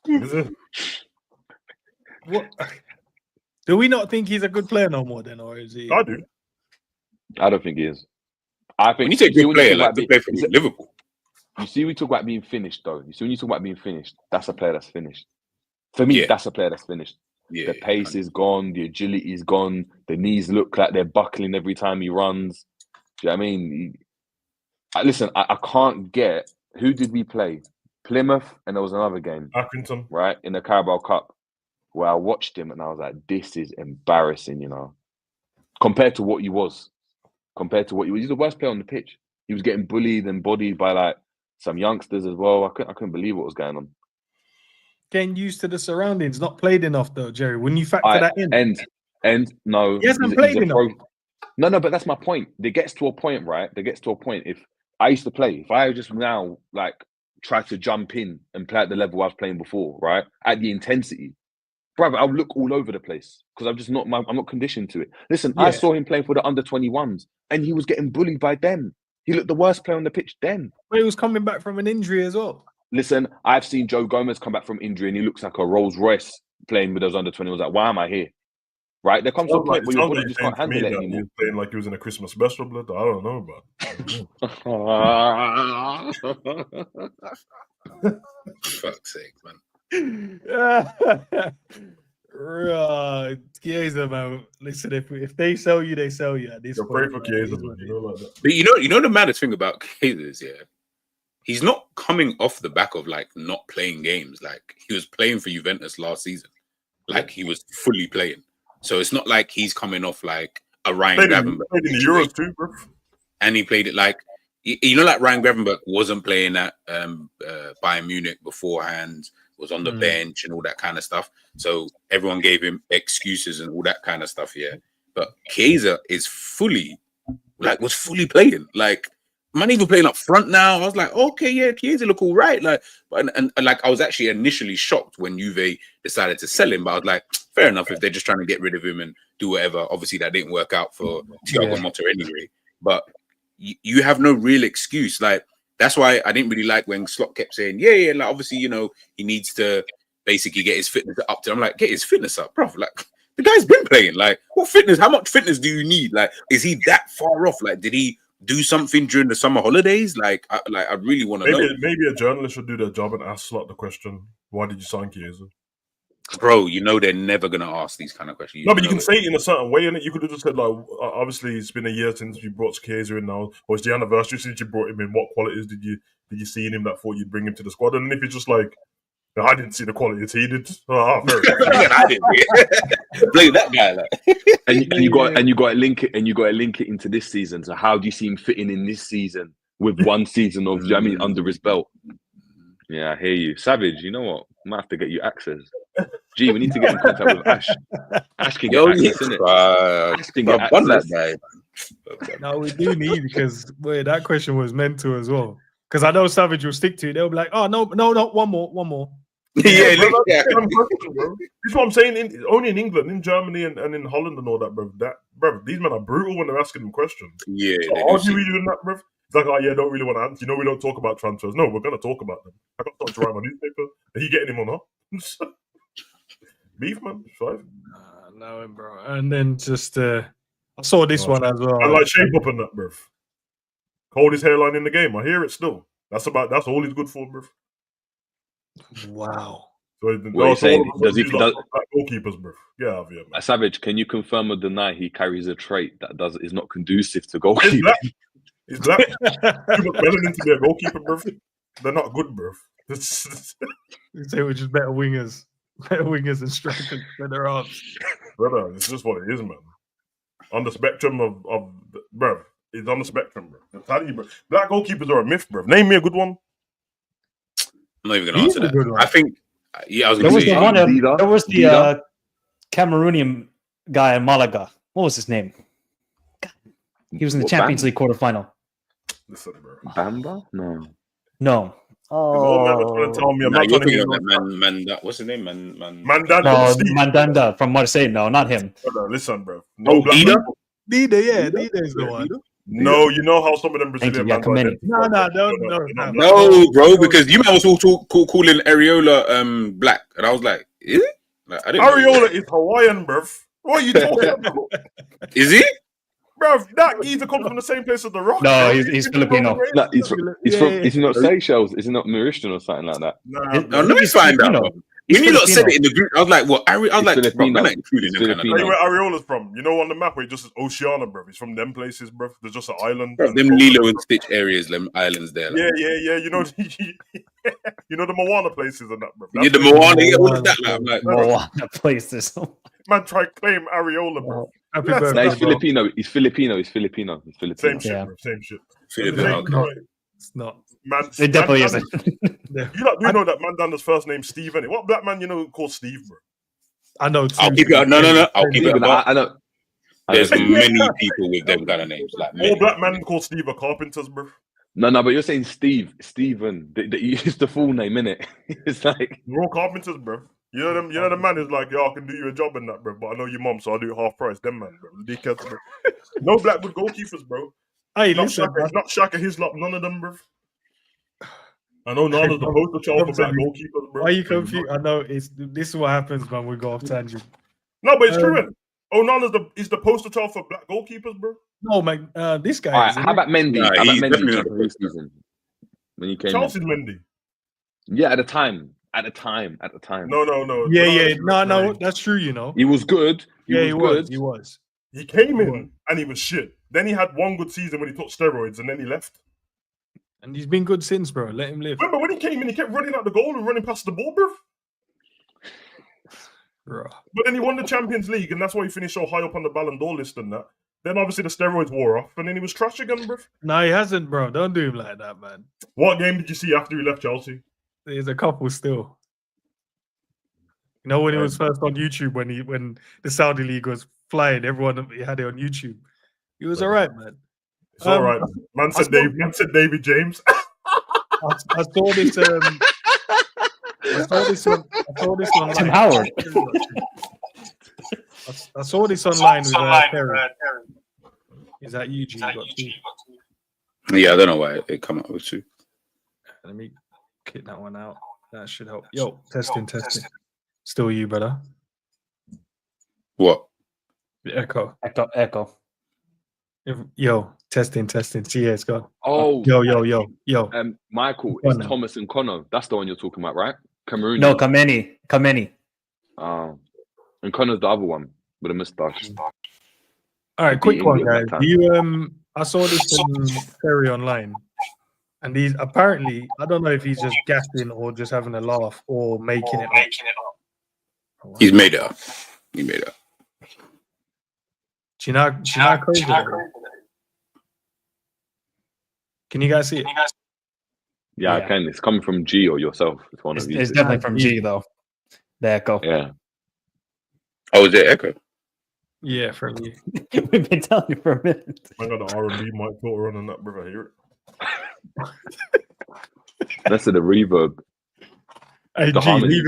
Is it? What? Do we not think he's a good player no more then, or is he? I do. I don't think he is. I think when you say good player, like to play for Liverpool. You see, we talk about being finished, though. You see, when you talk about being finished, that's a player that's finished. For me, that's a player that's finished. Yeah, the pace is gone, the agility is gone, the knees look like they're buckling every time he runs. Do you know what I mean? Listen, I can't get who did we play? Plymouth, and there was another game. Accrington. Right, in the Carabao Cup, where I watched him and I was like, this is embarrassing, compared to what he was. He's the worst player on the pitch. He was getting bullied and bodied by like some youngsters as well. I couldn't believe what was going on. Getting used to the surroundings, not played enough though, Jerry. When you factor that in, and no, he hasn't played enough. No, but that's my point. There gets to a point, right? If I used to play, if I just now like try to jump in and play at the level I was playing before, right, at the intensity, brother, I'll look all over the place because I'm not conditioned to it. Listen, I saw him playing for the under-21s, and he was getting bullied by them. He looked the worst player on the pitch then. But he was coming back from an injury as well. Listen, I've seen Joe Gomez come back from injury and he looks like a Rolls Royce playing with those under 20. I was like, why am I here? Right? There comes a point where your body just can't handle it anymore. He was playing like he was in a Christmas special, blood. I don't know, but Fuck's sake, man. Right, Chiesa, man. Listen, if they sell you, they sell you. At this point, pray for Chiesa, man. You know, like that. But you know the maddest thing about Chiesa is, he's not coming off the back of like not playing games. Like he was playing for Juventus last season. Like he was fully playing. So it's not like he's coming off like a Ryan Gravenberch. Played in the Euros too, bro. And he played it like, you know, like Ryan Gravenberch wasn't playing at Bayern Munich beforehand, was on the bench and all that kind of stuff. So everyone gave him excuses and all that kind of stuff, But Chiesa is was fully playing. Like, man, even playing up front now. I was like, okay, Chiesa look all right. Like, and like, I was actually initially shocked when Juve decided to sell him, but I was like, fair enough if they're just trying to get rid of him and do whatever. Obviously, that didn't work out for Thiago Motta anyway. But you have no real excuse. Like, that's why I didn't really like when Slot kept saying, like, obviously, you know, he needs to basically get his fitness up to. I'm like, get his fitness up, bro. Like, the guy's been playing. Like, what fitness? How much fitness do you need? Like, is he that far off? Like, did he do something during the summer holidays? Like, I really want to know. Maybe a journalist should do their job and ask Slot the question, why did you sign Chiesa? Bro, you know they're never going to ask these kind of questions. No, but you can say it in a certain way, and you could have just said, like, obviously it's been a year since you brought Chiesa in now, or it's the anniversary since you brought him in. What qualities did you see in him that thought you'd bring him to the squad? And then if you're just like, I didn't see the qualities he did. Fair enough. I didn't. Blame that guy. Like. and you got to link it into this season. So how do you see him fitting in this season with one season of under his belt? Yeah, I hear you, Savage. You know what? I might have to get you access. Gee, we need to get in contact with Ash. Ash can get access, innit? Ash can get access. No, we do need, because that question was meant to as well. Because I know Savage will stick to it. They'll be like, oh no, one more. Yeah, that's what I'm saying. Only in England, in Germany, and in Holland and all that, bro. These men are brutal when they're asking them questions. Yeah, so are you really doing that, bro? It's like, don't really want to answer. You know, we don't talk about transfers. No, we're going to talk about them. I got to write my newspaper. Are you getting him or not? Beef, man. No, bro. And then just, I saw this one as well. I like shape up on that, bro. Hold his hairline in the game. I hear it still. That's all he's good for, bro. Wow. So what are you saying? Does goalkeepers, bro? Yeah, man. Savage, can you confirm or deny he carries a trait that is not conducive to goalkeeping? He's black. Too much melanin to be a goalkeeper, bro. They're not good, bro. You say we're just better wingers and strikers than their arms. Brother, it's just what it is, man. On the spectrum of bro, it's on the spectrum, bro. I'm telling you, bro. Black goalkeepers are a myth, bro. Name me a good one. I'm not even going to answer that. I think, I was going to say... There was the Cameroonian guy in Malaga. What was his name? He was in the Champions League quarterfinal. Listen, bro. Bamba? No. Oh, tell me you're thinking of that what's his name? Mandanda. No, Mandanda from Marseille. No, not him. Listen, bro. Dida? Dida is the one. No, you know how some of them Brazilian No, bro, because you might was all calling Areola black, and I was like, is it? Like, I didn't Areola is Hawaiian, bro. What are you talking about? Is he? Bro, that geezer comes from the same place as the Rock. No, he's Filipino. No, he's from. Is he not Seychelles? Is he not Mauritian or something like that? No, let me find out. When you lot said it in the group, I was like, "What?" I was like, "Bro, I'm not including him." Tell you where Areola's from. You know, on the map where it just says Oceania, bro. He's from them places, bro. There's just an island. Bro, them Lilo and Stitch areas, them islands there. Like. Yeah. You know, you know the Moana places and that, bro. Yeah, the Moana. Yeah, what is that? Like, I'm like, Moana places. Man, try to claim Areola, bro. No, he's Filipino. He's Filipino. Same shit, bro. Same shit. Filipino. It's not. Man, it definitely isn't. You know that Mandanda's first name Steve, innit? What black man you know called Steve, bro? I know. I'll keep it. No. I'll keep it. I know. There's many people with them kind of names. Like all black men called Steve are carpenters, bro. No, but you're saying Steven. It's the full name, innit? It's like we're all carpenters, bro. You know the man who's like, yo, I can do you a job and that, bro. But I know your mom, so I'll do it half price. Them man, bro. Dickheads, bro. No black good goalkeepers, bro. Hey, not Shaka Hislop, none of them, bro. I know Nana's the poster child for black goalkeepers, bro. Why are you confused? I know this is what happens when we go off tangent. No, but it's true. Man. Nana's the poster child for black goalkeepers, bro. No, man. This guy. All right, how about Mendy? Nah, How about he's Mendy definitely not for the his season when he came Chelsea's in? Mendy. Yeah, at the time. At the time. No. Yeah. No, that's true. You know. He was good. He good. was. He came in and he was shit. Then he had one good season when he took steroids, and then he left. And he's been good since, bro. Let him live. Remember when he came in, he kept running out the goal and running past the ball, bro. But then he won the Champions League, and that's why he finished so high up on the Ballon d'Or list and that. Then obviously the steroids wore off, and then he was trash again, bro. No, he hasn't, bro. Don't do him like that, man. What game did you see after he left Chelsea? There's a couple still. You know when he was first on YouTube, when the Saudi League was flying, everyone had it on YouTube. He was all right, man. It's all right. Man said David James. I saw this. I saw this online. Tim Howard. I saw this online with Terry. Is that Eugene? Got two. Yeah, I don't know why it come up with two. Let me kick that one out. That should help. Yo, testing. Still you, brother. What? Echo. Echo. Testing. See, yeah, it's gone. Oh, yo. Michael, it's Thomas and Connor. That's the one you're talking about, right? Cameroon. No, Kameni. Oh, and Connor's the other one with a moustache. All right, quick one, guys. I saw this on Terry online, and he's apparently, I don't know if he's just gasping or just having a laugh or making it up. He's made it up. He made it up. Do you know how crazy that is? Can you guys see it? Yeah, I can. It's coming from G or yourself. It's one of you. It's definitely from G, though. The Echo. Yeah. Oh, is it Echo? Yeah, from you. We've been telling you for a minute. I got the R&B mic filter on and that, brother. I hear it. That's the reverb. Hey, The G, harmony. leave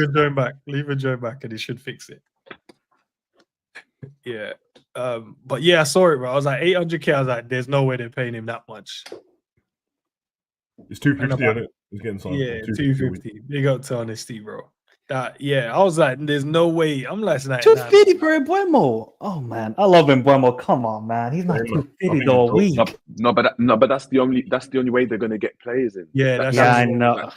and join back. And he should fix it. Yeah. But yeah, I saw it, bro. I was like, 800K. I was like, there's no way they're paying him that much. It's 250, isn't it? He's getting signed. Yeah, 250. Big up to honesty, bro. I was like, there's no way. I'm like, 250 for Embuemo. Oh man, I love Embuemo. Come on, man. He's not 250 though a week. But that's the only way they're gonna get players in. I know.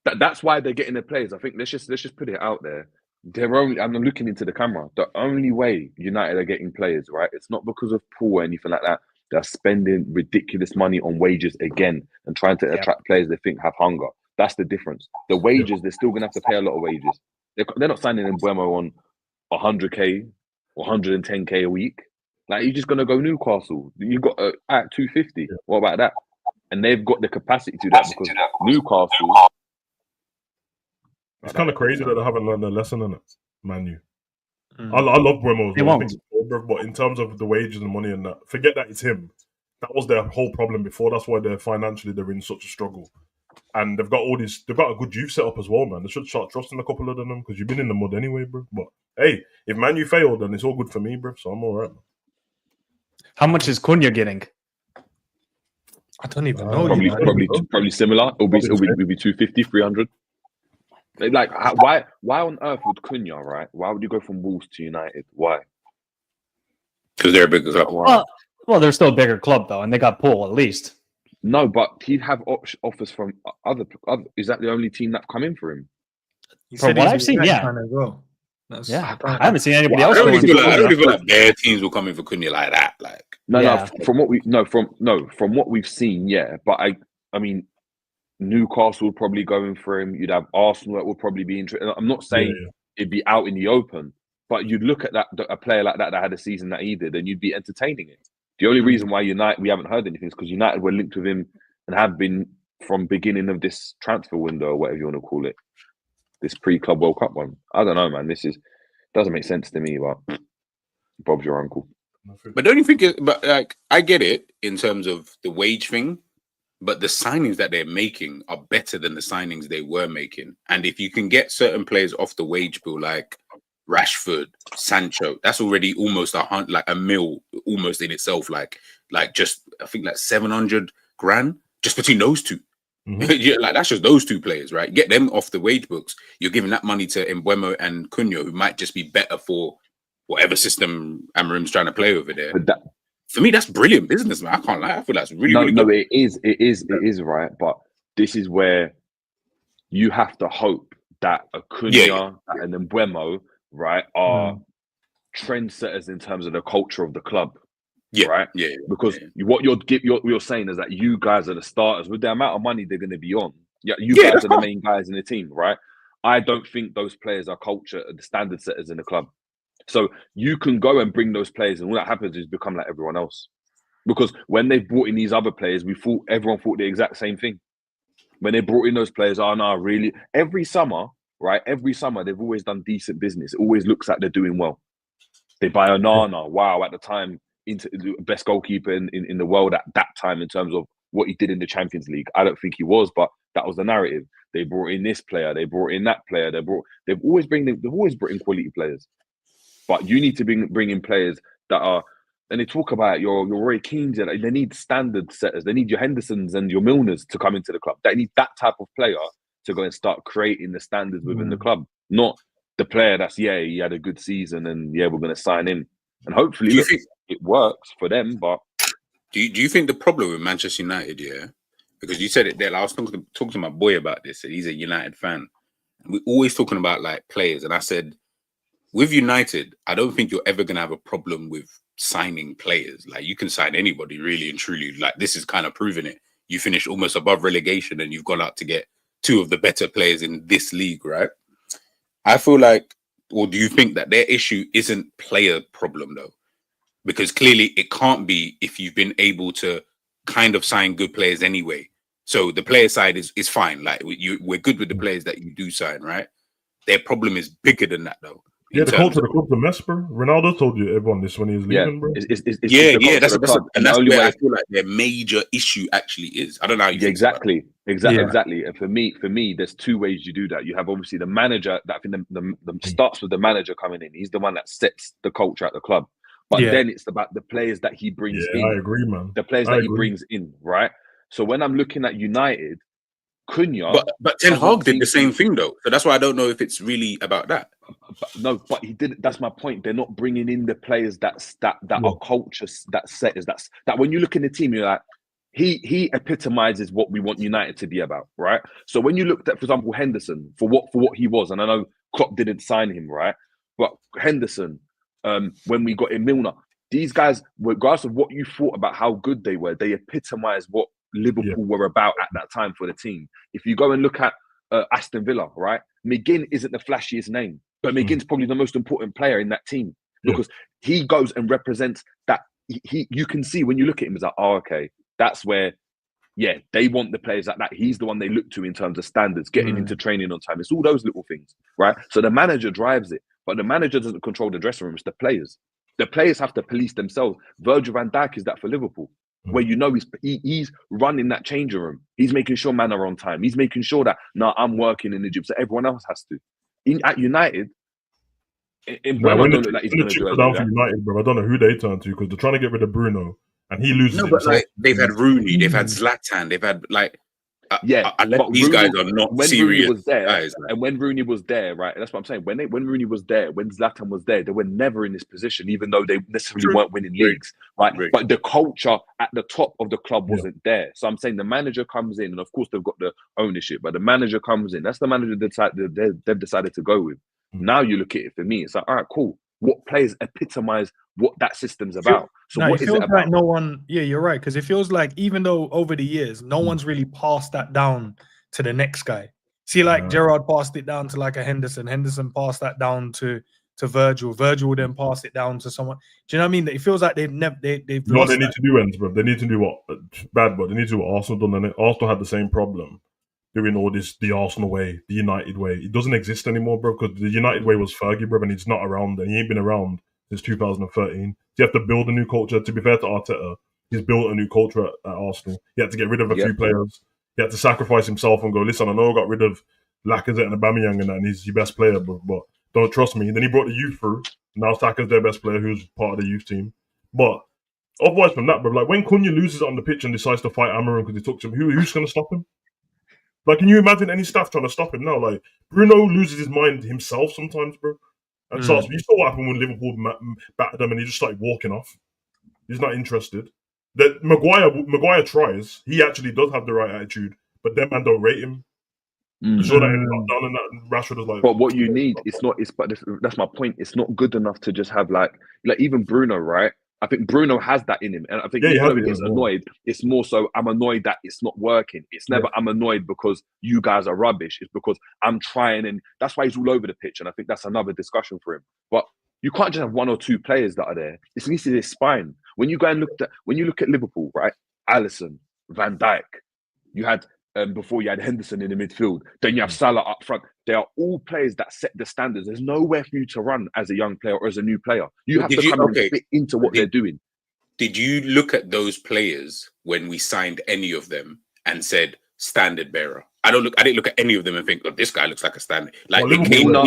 That's why they're getting the players. I think let's just put it out there. I'm looking into the camera. The only way United are getting players, right? It's not because of Paul or anything like that. They're spending ridiculous money on wages again and trying to attract players they think have hunger. That's the difference. The wages, they're still going to have to pay a lot of wages. They're not signing Embuemo on 100K or 110K a week. Like, you're just going to go Newcastle. You got at 250. Yeah. What about that? And they've got the capacity to do that because Newcastle. It's kind of crazy that they haven't learned their lesson in it, Man U. I love Buemo as well, but in terms of the wages and money and that, forget that it's him. That was their whole problem before. That's why they're in such a struggle. And they've got a good youth setup as well, man. They should start trusting a couple of them because you've been in the mud anyway, bro. But hey, if Man U failed, then it's all good for me, bro. So I'm all right, man. How much is Cunha getting? I don't even know. Probably similar. It'll be 250, 300. Like, why on earth would Cunha, right? Why would you go from Wolves to United? Why? Because they're a bigger club. Well, they're still a bigger club, though, and they got Paul, at least. No, but he'd have offers from other. Is that the only team that come in for him? From what I've seen, yeah. Well. I haven't seen anybody else. I don't really feel like their teams will come in for Cunha like that. Like, from what we've seen, yeah. But I mean, Newcastle would probably go in for him. You'd have Arsenal that would probably be interested. I'm not saying it'd be out in the open, but you'd look at a player like that had a season that he did, and you'd be entertaining it. The only reason why we haven't heard anything is because United were linked with him and have been from beginning of this transfer window or whatever you want to call it, this pre-Club World Cup one. I don't know, man. This doesn't make sense to me, but Bob's your uncle. But don't you think? But like, I get it in terms of the wage thing, but the signings that they're making are better than the signings they were making. And if you can get certain players off the wage bill, like Rashford, Sancho, that's already almost a mil almost in itself. Like just I think like 700 grand just between those two. Yeah, like that's just those two players, right? Get them off the wage books. You're giving that money to Mbeumo and Cunha, who might just be better for whatever system Amarim's trying to play over there. But that, for me, that's brilliant business, man. I can't lie. I feel that's really, really no, good. it is right. But this is where you have to hope that a Cunha and Mbeumo, right, are trendsetters in terms of the culture of the club. Right. Yeah. Because what you're saying is that you guys are the starters with the amount of money they're going to be on. Yeah, you guys are the main guys in the team, right? I don't think those players are the standard setters in the club. So you can go and bring those players, and all that happens is become like everyone else. Because when they brought in these other players, everyone thought the exact same thing. When they brought in those players, really every summer, right? Every summer they've always done decent business. It always looks like they're doing well. They buy Onana. Wow, at the time, into the best goalkeeper in the world at that time in terms of what he did in the Champions League. I don't think he was, but that was the narrative. They brought in this player, they brought in that player, they've always brought in quality players. But you need to bring in players that are, and they talk about your Roy Keanes, they need standard setters, they need your Hendersons and your Milners to come into the club. They need that type of player to go and start creating the standards within the club, not the player that's, he had a good season and we're going to sign in. And hopefully it works for them, but do you think the problem with Manchester United, because you said it there, I was talking to my boy about this, and he's a United fan. And we're always talking about like players, and I said, with United, I don't think you're ever gonna have a problem with signing players. Like you can sign anybody, really and truly. Like this is kind of proving it. You finish almost above relegation, and you've gone out to get two of the better players in this league, right? I feel like, or do you think that their issue isn't player problem though? Because clearly it can't be if you've been able to kind of sign good players anyway. So the player side is fine. Like we're good with the players that you do sign, right? Their problem is bigger than that though. Yeah, the culture of the club's a mess, bro. Ronaldo told you everyone this when he was leaving, bro. That's where I feel like their major issue actually is. I don't know how you think exactly. And for me, there's two ways you do that. You have obviously the manager. That I think the starts with the manager coming in. He's the one that sets the culture at the club. But then it's about the players that he brings in. I agree, man. The players he brings in, right? So when I'm looking at United, Cunha... But Ten Hag did the same thing, though. So that's why I don't know if it's really about that. But he didn't. That's my point. They're not bringing in the players that are culture, that setters. That when you look in the team, you're like, he epitomizes what we want United to be about, right? So when you looked at, for example, Henderson, for what he was, and I know Klopp didn't sign him, right? But Henderson... when we got in Milner, these guys, regardless of what you thought about how good they were, they epitomized what Liverpool were about at that time for the team. If you go and look at Aston Villa, right? McGinn isn't the flashiest name, but McGinn's probably the most important player in that team because he goes and represents that. You can see when you look at him, it's like, oh, okay, that's where, they want the players like that. He's the one they look to in terms of standards, getting into training on time. It's all those little things, right? So the manager drives it. But the manager doesn't control the dressing room. It's the players. The players have to police themselves. Virgil van Dijk is that for Liverpool, where he's running that changing room. He's making sure men are on time. He's making sure that, I'm working in the gym, so everyone else has to. At United, when the chips are down for United, bro, I don't know who they turn to because they're trying to get rid of Bruno, and he loses. No, but like, they've had Rooney, they've had Zlatan, they've had like... unless these guys are not serious guys. And when Rooney was there, right? That's what I'm saying. When Rooney was there, when Zlatan was there, they were never in this position, even though they necessarily weren't winning leagues, right? But the culture at the top of the club wasn't there. So I'm saying the manager comes in, and of course they've got the ownership, but the manager comes in. That's the manager they've decided to go with. Now you look at it, for me, it's like, all right, cool. What players epitomize what that system's about? So what is it about? Like no one, you're right, because it feels like even though over the years no one's really passed that down to the next guy. See, like Gerrard passed it down to like a Henderson passed that down to Virgil then passed it down to someone. Do you know what I mean? It feels like they've never they've what they need to do, ends, bro. They need to do what bad, but they need to do what Arsenal done, and Arsenal had the same problem doing all this, the Arsenal way, the United way. It doesn't exist anymore, bro, because the United way was Fergie, bro, and he's not around, and he ain't been around since 2013. So you have to build a new culture. To be fair to Arteta, he's built a new culture at Arsenal. He had to get rid of a few players. He had to sacrifice himself and go, listen, I know I got rid of Lacazette and Aubameyang and that, and he's your best player, but don't trust me. And then he brought the youth through. Now Saka's their best player, who's part of the youth team. But otherwise from that, bro, like when Cunha loses it on the pitch and decides to fight Amarim because he took him, who's going to stop him? Like, can you imagine any staff trying to stop him now? Like, Bruno loses his mind himself sometimes, bro. And starts. You saw what happened when Liverpool battered them, and he just started walking off. He's not interested. That Maguire tries. He actually does have the right attitude, but them man don't rate him. You saw that in lockdown, and that Rashford was like. But what you need, that's my point. It's not good enough to just have like even Bruno, right? I think Bruno has that in him, and I think even though he gets annoyed, it's more so I'm annoyed that it's not working. It's never I'm annoyed because you guys are rubbish. It's because I'm trying, and that's why he's all over the pitch. And I think that's another discussion for him. But you can't just have one or two players that are there. It needs to be his spine. When you look at Liverpool, right? Alisson, Van Dijk, you had before you had Henderson in the midfield. Then you have Salah up front. They are all players that set the standards. There's nowhere for you to run as a young player or as a new player. You have to come and fit into what they're doing. Did you look at those players when we signed any of them and said standard bearer? I didn't look at any of them and think, oh, this guy looks like a standard. Like Milner.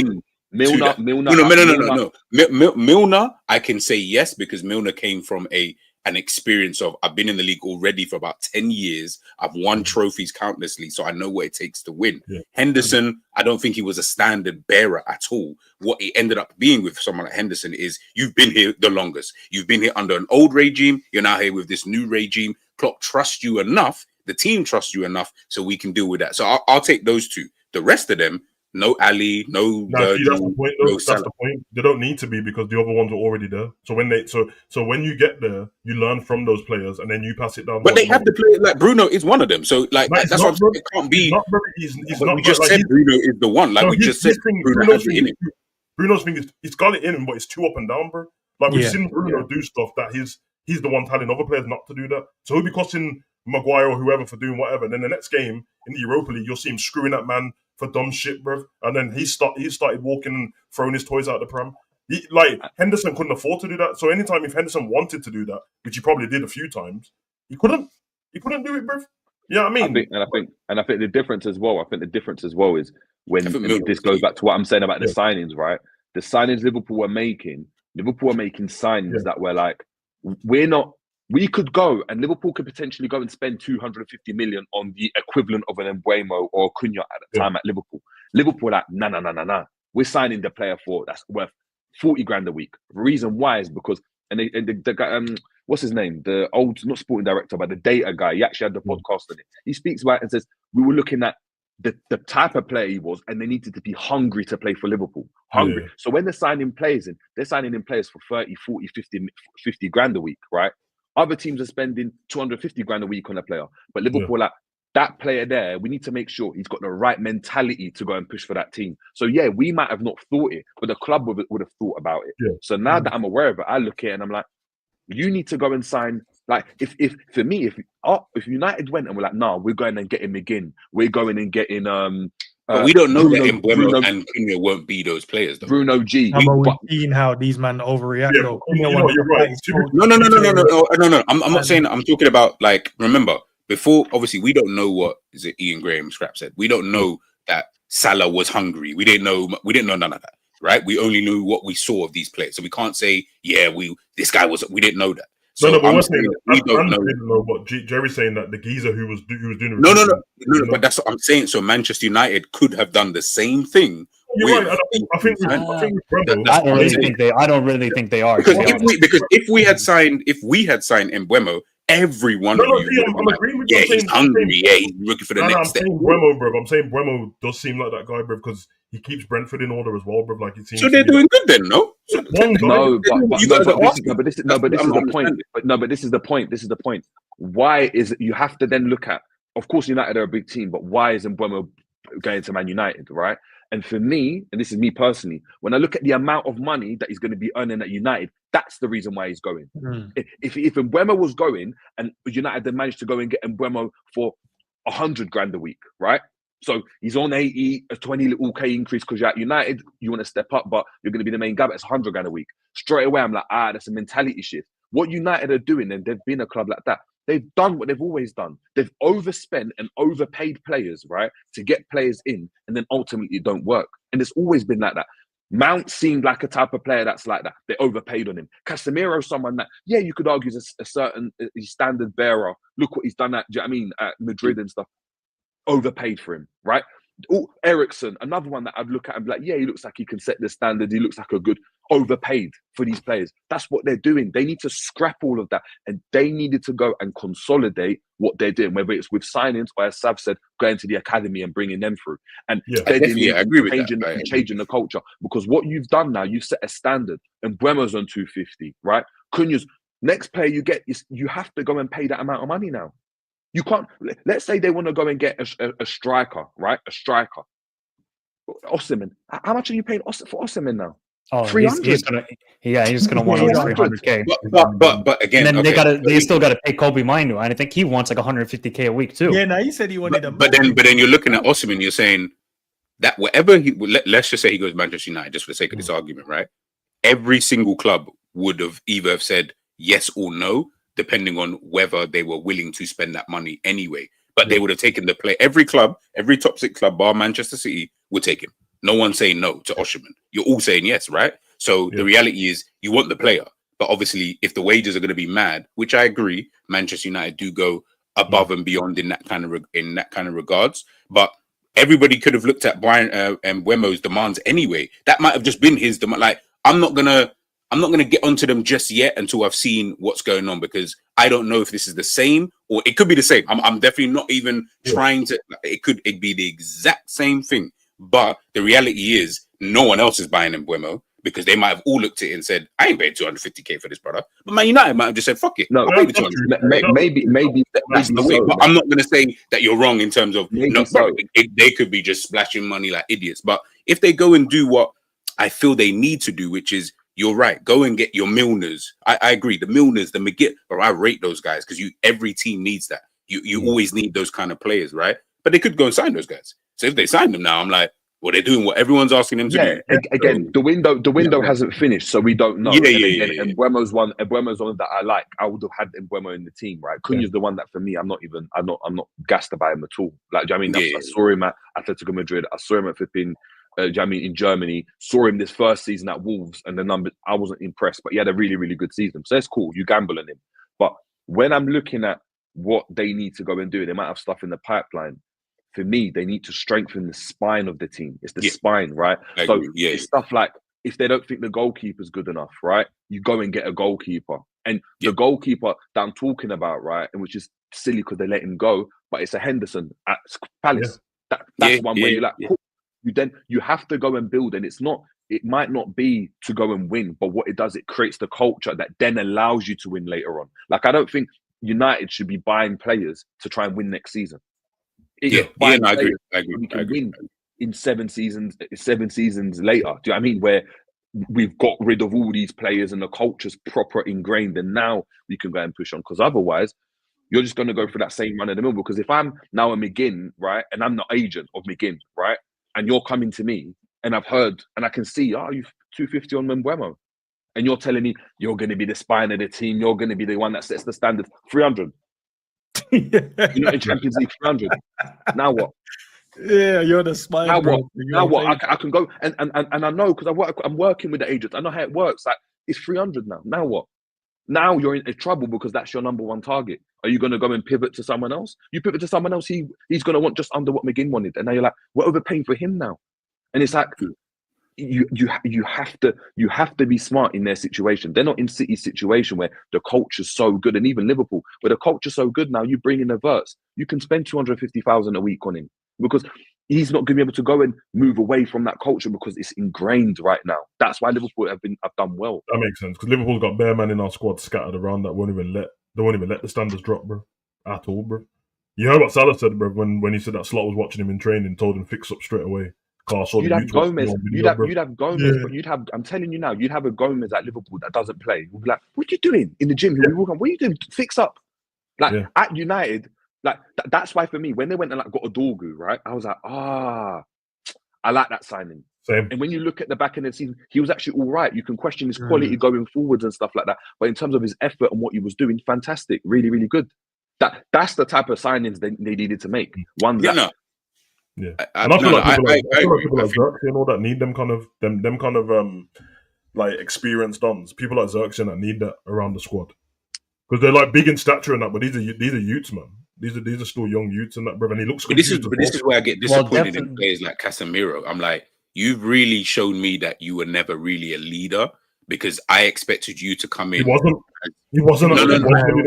Milner, I can say yes, because Milner came from an experience of, I've been in the league already for about 10 years. I've won trophies countlessly, so I know what it takes to win. Yeah. Henderson, I don't think he was a standard bearer at all. What he ended up being with someone like Henderson is, you've been here the longest. You've been here under an old regime. You're now here with this new regime. Klopp trusts you enough. The team trusts you enough, so we can deal with that. So I'll take those two. The rest of them, no Ali, no Virgil, that's the point. That's the point. They don't need to be, because the other ones are already there. So when you get there, you learn from those players, and then you pass it down. But they have to play like Bruno is one of them. So like that's what I'm saying. It can't be. He's not. We just said Bruno is the one. Like we just said, Bruno has it in him. Bruno's thing is he's got it in him, but it's too up and down, bro. Like we've seen Bruno do stuff that he's the one telling other players not to do that. So he'll be costing Maguire or whoever for doing whatever. And then the next game in the Europa League, you'll see him screwing that man for dumb shit, bro. And then he started walking and throwing his toys out the pram. Henderson couldn't afford to do that. So anytime if Henderson wanted to do that, which he probably did a few times, he couldn't do it, bro. You know what I mean? I think the difference as well. I think the difference as well is when this goes back to what I'm saying about the signings, right? The signings Liverpool were making signings that were like, we could go, and Liverpool could potentially go and spend 250 million on the equivalent of an Mbeumo or Cunha at the time at Liverpool. Liverpool were like, nah. We're signing the player for that's worth 40 grand a week. The reason why is because, the guy, what's his name? The old, not sporting director, but the data guy. He actually had the podcast on it. He speaks about it and says, we were looking at the type of player he was, and they needed to be hungry to play for Liverpool. Hungry. So when they're signing players in, they're signing in players for 30, 40, 50 grand a week, right? Other teams are spending 250 grand a week on a player. But Liverpool, like, that player there, we need to make sure he's got the right mentality to go and push for that team. So, we might have not thought it, but the club would have thought about it. Yeah. So now that I'm aware of it, I look at it and I'm like, you need to go and sign. Like, if United went and we're like, no, we're going and getting McGinn. We're going and getting... but we don't know that Mbeumo and Cunha won't be those players, though. Bruno G. We've seen how these men overreact. Yeah, you're right. No. I'm not saying that. I'm talking about, like, remember, before, obviously, we don't know what Ian Graham Scrap said. We don't know that Salah was hungry. We didn't know none of that, right? We only knew what we saw of these players. So we can't say, we didn't know that. So but we're saying we don't know. But Jerry's saying that the geezer who was doing no. But that's what I'm saying. So Manchester United could have done the same thing. You're right. I think I don't really think they are. Because if we had signed Mbeumo, everyone I'm agreeing with you. He's hungry. He's looking for the next step. I'm saying Mbeumo does seem like that guy, bro, because he keeps Brentford in order as well, bro. Like, it seems. So they're doing good then, no? But this is the point. But this is the point. This is the point. Why is it you have to then look at? Of course, United are a big team, but why is Mbeumo going to Man United, right? And for me, and this is me personally, when I look at the amount of money that he's going to be earning at United, that's the reason why he's going. If Mbeumo was going and United had managed to go and get Mbeumo for 100 grand a week, right? So he's on 80, a 20 little K increase because you're at United, you want to step up, but you're going to be the main guy, but it's 100 grand a week. Straight away, I'm like, that's a mentality shift. What United are doing, and they've been a club like that, they've done what they've always done. They've overspent and overpaid players, right, to get players in, and then ultimately it don't work. And it's always been like that. Mount seemed like a type of player that's like that. They overpaid on him. Casemiro, someone that, you could argue is a certain standard bearer. Look what he's done at Madrid and stuff. overpaid for him, right? Oh, Ericsson, another one that I'd look at and be like, yeah, he looks like he can set the standard. He looks like a good overpaid for these players. That's what they're doing. They need to scrap all of that, and they needed to go and consolidate what they're doing, whether it's with signings or, as Sav said, going to the academy and bringing them through. And I agree with changing the culture, because what you've done now, you've set a standard, and Bremer's on 250, right? Cunha's next player you get is you have to go and pay that amount of money now. You can't. Let's say they want to go and get a striker, right? A striker. Osimhen. How much are you paying for Osimhen now? Oh, 300. he's gonna want almost 300K. But again, and then they still gotta pay Kobe Mainu, and I think he wants like 150K a week too. Yeah, no, he said he wanted a. But then you're looking at Osimhen. You're saying that whatever let's just say he goes to Manchester United, just for the sake of this argument, right? Every single club would have either have said yes or no, depending on whether they were willing to spend that money anyway. But they would have taken the play. Every club, every top 6 club, bar Manchester City, would take him. No one's saying no to Osimhen. You're all saying yes, right? So the reality is you want the player. But obviously, if the wages are going to be mad, which I agree, Manchester United do go above and beyond in that kind of regards. But everybody could have looked at Brian Mbeumo's demands anyway. That might have just been his demand. Like, I'm not gonna get onto them just yet until I've seen what's going on, because I don't know if this is the same, or it could be the same. I'm definitely not even trying to. It be the exact same thing. But the reality is, no one else is buying Mbeumo, because they might have all looked at it and said, "I ain't paying 250K for this brother." But Man United might have just said, "Fuck it." No, I'll pay the 200. maybe That's the way. But I'm not going to say that you're wrong in terms of they could be just splashing money like idiots. But if they go and do what I feel they need to do, which is, you're right, go and get your Milners. I agree, the Milners, the McGinn, but I rate those guys, because every team needs that. You always need those kind of players, right? But they could go and sign those guys. So if they sign them now, I'm like, well, they're doing what everyone's asking them to do. Again, the window hasn't finished, so we don't know. And Mbeumo's one that I like. I would have had Mbeumo in the team, right? Cunha's the one that, for me, I'm not gassed about him at all. Like, do you know what I mean? I saw him at Atletico Madrid. I saw him at flipping. In Germany, saw him this first season at Wolves, and the numbers, I wasn't impressed, but he had a really, really good season. So it's cool. You gamble on him. But when I'm looking at what they need to go and do, they might have stuff in the pipeline. For me, they need to strengthen the spine of the team. It's the spine, right? It's stuff like, if they don't think the goalkeeper's good enough, right? You go and get a goalkeeper. And the goalkeeper that I'm talking about, right, and which is silly because they let him go, but it's a Henderson at Palace. That's one where you're like, cool. You have to go and build, and it might not be to go and win, but what it does, it creates the culture that then allows you to win later on. Like, I don't think United should be buying players to try and win next season. I agree. We can win in 7 seasons later. Do you know what I mean? Where we've got rid of all these players and the culture's proper ingrained, and now we can go and push on. Because otherwise, you're just going to go for that same run of the mill. Because if I'm now a McGinn, right, and I'm the agent of McGinn, right, and you're coming to me, and I've heard, and I can see, you've 250 on Mbeumo, and you're telling me you're going to be the spine of the team, you're going to be the one that sets the standard, 300. You're not in Champions League, 300. Now what? Yeah, you're the spine. Now what? I can go, and I know, because I'm working with the agents. I know how it works. Like, it's 300 now. Now what? Now you're in trouble, because that's your number one target. Are you going to go and pivot to someone else? You pivot to someone else, he's going to want just under what McGinn wanted. And now you're like, we're overpaying for him now. And it's like, you have to be smart in their situation. They're not in City's situation where the culture's so good, and even Liverpool, where the culture's so good now, you bring in a Wirtz, you can spend 250,000 a week on him, because he's not going to be able to go and move away from that culture, because it's ingrained right now. That's why Liverpool have done well. That makes sense, because Liverpool's got bare man in our squad scattered around that won't even let the standards drop, bro, at all, bro. You heard what Salah said, bro, when he said that Slot was watching him in training, told him fix up straight away. You'd have Gomez, but I'm telling you now, you'd have a Gomez at Liverpool that doesn't play. We'll be like, what are you doing in the gym? What are you doing? Fix up. Like, at United, like, that's why for me, when they went and like got a Dorgu, right, I was like, I like that signing. Same. And when you look at the back end of the season, he was actually all right. You can question his quality going forwards and stuff like that. But in terms of his effort and what he was doing, fantastic. Really, really good. That's the type of signings they needed to make. Yeah, and I feel like people like Xerxes and all that need them kind of like experienced dons. People like Xerxes that need that around the squad, because they're like big in stature and that, but these are youths, man. These are still young youths and that, bro. And he looks But confused. this is where I get disappointed in definitely. players like Casemiro. I'm like, you've really shown me that you were never really a leader because I expected you to come in. He wasn't. No.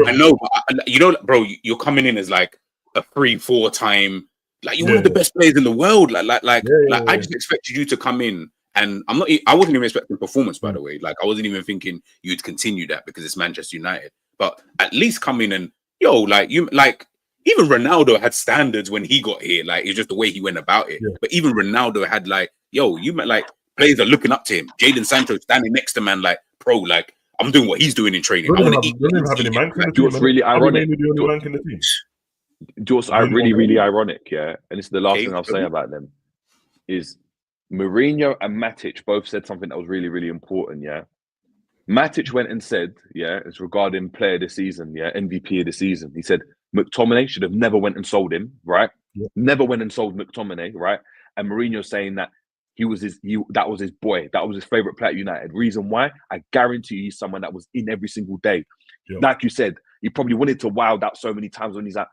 I know, but you know, bro, you're coming in as like a 3-4 time, like you're one of the best players in the world. I just expected you to come in, and I wasn't even expecting performance, by the way. Like I wasn't even thinking you'd continue that because it's Manchester United. But at least come in and even Ronaldo had standards when he got here. Like it's just the way he went about it. Yeah. But even Ronaldo had players are looking up to him. Jadon Sancho standing next to man like, bro, like I'm doing what he's doing in training. I want to eat. It's really ironic. Just really ironic, yeah. And it's the last thing I'll say about them is Mourinho and Matic both said something that was really, really important, yeah. Matic went and said, yeah, it's regarding player of the season, yeah, MVP of the season. He said McTominay should have never went and sold him, right? Yeah. Never went and sold McTominay, right? And Mourinho saying that that was his boy, that was his favorite player at United. Reason why? I guarantee you he's someone that was in every single day. Yeah. Like you said, he probably wanted to wild out so many times when he's like,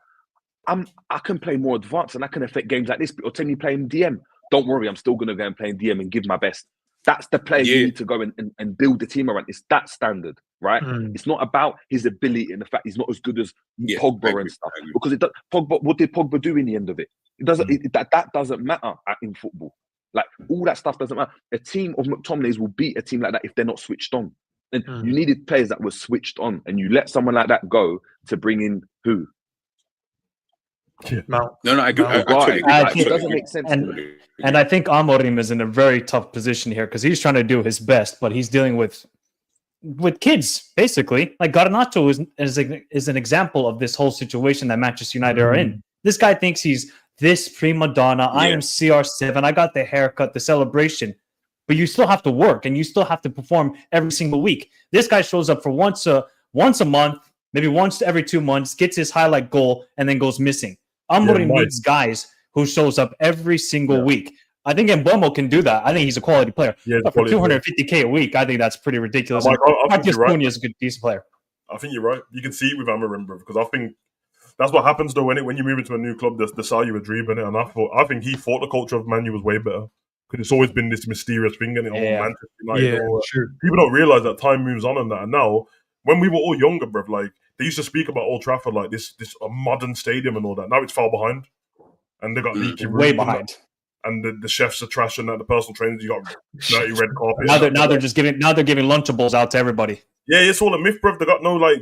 I can play more advanced and I can affect games like this. Or tell me playing DM. Don't worry, I'm still gonna go and play in DM and give my best. That's the player you need to go and build the team around. It's that standard, right? It's not about his ability and the fact he's not as good as Pogba and stuff. Because Pogba, what did Pogba do in the end of it? It doesn't. That doesn't matter in football. Like all that stuff doesn't matter. A team of McTominays will beat a team like that if they're not switched on. And you needed players that were switched on, and you let someone like that go to bring in who? No, I agree. It doesn't make sense. And I think Amorim is in a very tough position here because he's trying to do his best, but he's dealing with kids, basically. Like Garnacho is an example of this whole situation that Manchester United are in. This guy thinks he's this prima donna. I am CR7. I got the haircut, the celebration. But you still have to work and you still have to perform every single week. This guy shows up for once a month, maybe once every 2 months, gets his highlight goal, and then goes missing. Amorim needs guys who shows up every single week. I think Mbeumo can do that. I think he's a quality player. Yeah, but for 250K a week, I think that's pretty ridiculous. Matheus Cunha is a good, decent player. I think you're right. You can see it with Amorim, bro, because I think that's what happens though when you move into a new club. They saw you a dream in it, and I think he thought the culture of Man U was way better because it's always been this mysterious thing, and Manchester United. Sure. People don't realize that time moves on and that. And now, when we were all younger, bro, like they used to speak about Old Trafford like this a modern stadium and all that. Now it's far behind, and they got leaky rooms way behind. And the chefs are trashing that. The personal trainers, you got dirty red carpet. Now they're giving Lunchables out to everybody. Yeah, it's all a myth, bruv. They got no I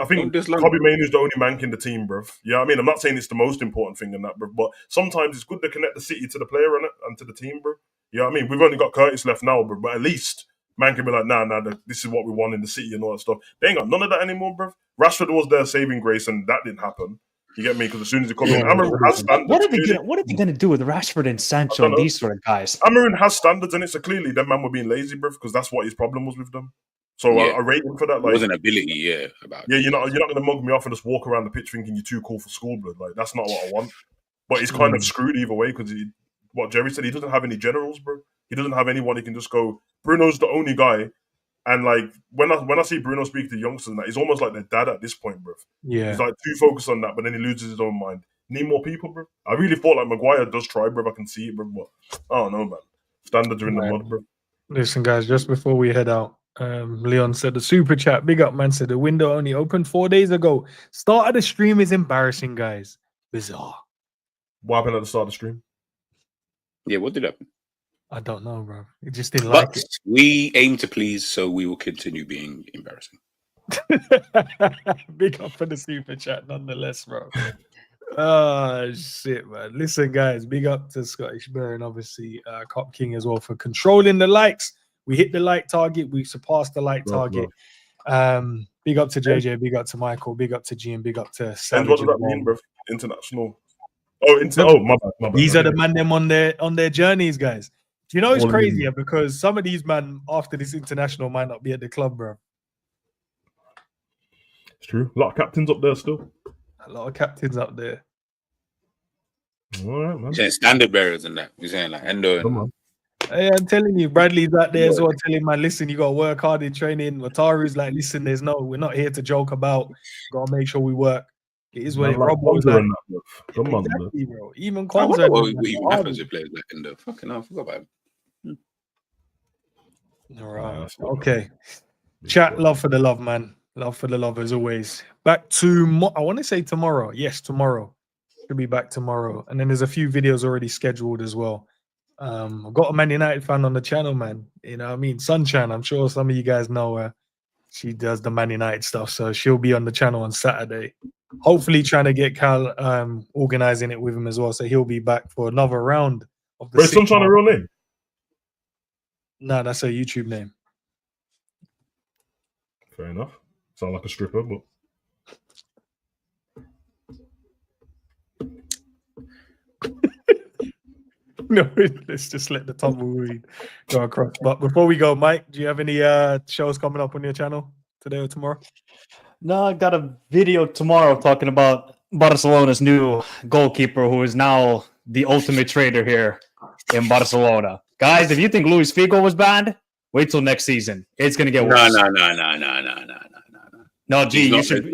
think Kobbie Mainoo's the only mank in the team, bruv. Yeah, I mean, I'm not saying it's the most important thing in that, bruv, but sometimes it's good to connect the city to the player and to the team, bruv. You know what I mean? We've only got Curtis left now, bruv, but at least man can be like, nah, this is what we want in the city and all that stuff. They ain't got none of that anymore, bruv. Rashford was their saving grace, and that didn't happen. You get me? Because as soon as he comes in, Amorim has standards. What are they going to do with Rashford and Sancho and these sort of guys? Amorim has standards in it, so clearly them man were being lazy, bruv, because that's what his problem was with them. So I rate him for that. Like, it was an ability, you're not going to mug me off and just walk around the pitch thinking you're too cool for school, blood. Like that's not what I want. But he's kind of screwed either way because what Jerry said, he doesn't have any generals, bro. He doesn't have anyone he can just go. Bruno's the only guy, and like when I see Bruno speak to youngsters, and that he's almost like their dad at this point, bro. Yeah, he's like too focused on that, but then he loses his own mind. Need more people, bro. I really thought like Maguire does try, bro. I can see it, bro. But I don't know, man. Standards are in the mud, bro. Listen, guys, just before we head out. Leon said the super chat, big up man, said the window only opened 4 days ago. Start of the stream is embarrassing, guys. Bizarre. What happened at the start of the stream? Yeah, what did happen? I don't know, bro. It just didn't like it. We aim to please, so we will continue being embarrassing. Big up for the super chat nonetheless, bro. Oh shit, man. Listen, guys, big up to Scottish Bear and obviously Cop King as well for controlling the likes. We hit the like target. We surpassed the like target. Big up to JJ. Big up to Michael. Big up to G. And big up to Savage. And what does that mean, bro? International. Oh, my bad. These are the man them on their journeys, guys. Do you know it's crazier because some of these man after this international might not be at the club, bro. It's true. A lot of captains up there still. A lot of captains up there. All right, man. You're saying standard bearers and that. You're saying like Endo and. Hey, I'm telling you, Bradley's out there as well, telling man, listen, you gotta work hard in training. Wataru's like, listen, we're not here to joke about. Gotta make sure we work. It is what it Man, like Robbo's Kwanzaa like. and that, bruv. Come on, man. Exactly, bro. Even I Kwanzaa. wonder what and even them, happens with players like Endo. Fucking hell, I forgot about him. all right. that's not Okay. Chat, love for the love, man. Love for the love as always. Back to I want to say tomorrow. Yes, tomorrow. Should be back tomorrow. And then there's a few videos already scheduled as well. I've got a Man United fan on the channel, man. You know what I mean? Sunshine. I'm sure some of you guys know her. She does the Man United stuff. So she'll be on the channel on Saturday. Hopefully trying to get Cal organizing it with him as well. So he'll be back for another round of the Wait, Sunshine a real name? No, that's her YouTube name. Fair enough. Sound like a stripper, but No, let's just let the tumbleweed go across. But before we go, Mike, do you have any shows coming up on your channel today or tomorrow? No, I got a video tomorrow talking about Barcelona's new goalkeeper, who is now the ultimate trader here in Barcelona. Guys, if you think Luis Figo was bad, wait till next season. It's gonna get worse. No, G, you should.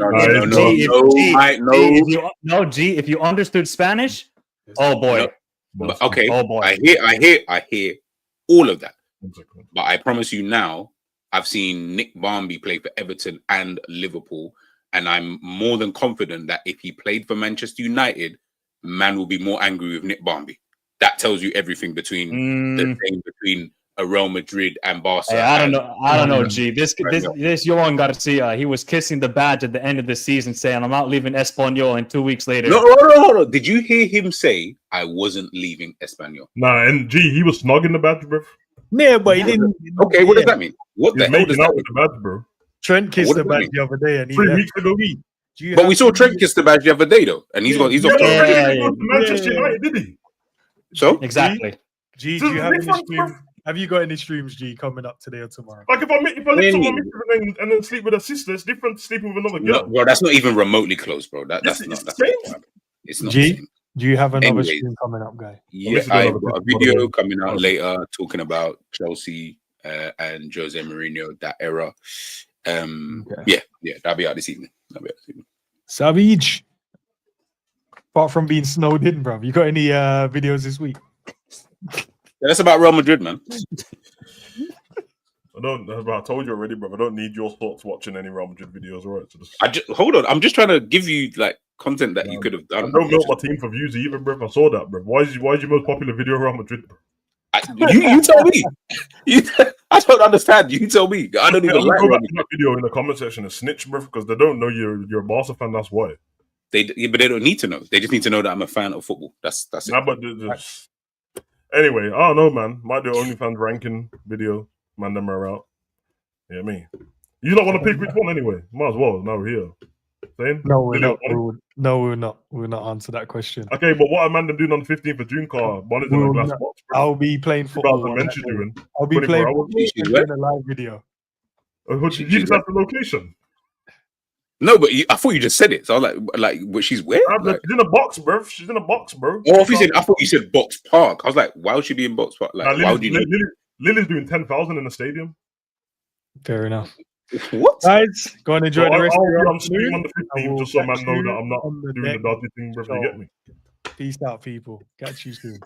G, if you understood Spanish, oh boy. But, okay, oh boy. I hear all of that. But I promise you now, I've seen Nick Barmby play for Everton and Liverpool, and I'm more than confident that if he played for Manchester United, man will be more angry with Nick Barmby. That tells you everything between the thing between a Real Madrid and Barca. Hey, I don't know, G. This Johan Garcia, he was kissing the badge at the end of the season, saying, "I'm not leaving Espanyol." And 2 weeks later, no. Did you hear him say, "I wasn't leaving Espanyol"? Nah, and G, he was snogging the badge, bro. Yeah, but he didn't. Okay, what does that mean? What the hell does that mean? The badge, bro. Trent kissed the badge the other day, and he 3 weeks ago. But we saw Trent kiss the badge the other day, though, and he's off. Manchester United, did he? So exactly. G, do you have any streams? Have you got any streams, G, coming up today or tomorrow? Like if I live with my missus and then sleep with a sister, it's different to sleeping with another girl. No, bro, that's not even remotely close, bro. That's not. It's not. G, do you have another stream coming up, guy? Yeah, I've got a video coming out later talking about Chelsea and Jose Mourinho, that era. Yeah, that'll be out this evening. Savage. Apart from being snowed in, bro, you got any videos this week? That's about Real Madrid, man. I told you already, bro. I don't need your thoughts watching any Real Madrid videos, all right? So hold on. I'm just trying to give you like content that you could have done. I don't milk my team for views either, bro. I saw that, bro. Why is your most popular video Real Madrid, bro? You tell me. I don't understand. You tell me. I don't even like that video in the comment section and snitch, bro, because they don't know you're a Barca fan. That's why. But they don't need to know. They just need to know that I'm a fan of football. That's it. Nah, but anyway, I don't know, man. Might do OnlyFans ranking video. Man, them are out. Yeah, me. You don't want to pick which one anyway. Might as well. Now we're here. Saying? No, we're not. We're not. We'll not answer that question. Okay, but what am I doing on the 15th of June, car? I'll be playing football. I'll be playing football in a live video. You just have the location. No, but I thought you just said it. So I was like, but she's where? She's in a box, bro. She's in a box, bro. Oh, I thought you said Box Park. I was like, why would she be in Box Park? Like, why would you? Lily's doing 10,000 in the stadium. Fair enough. What? Guys, go and enjoy the rest of your afternoon. On the 15th, just so man know that I'm not doing the dodgy thing, bro. You get me? Peace out, people. Catch you soon.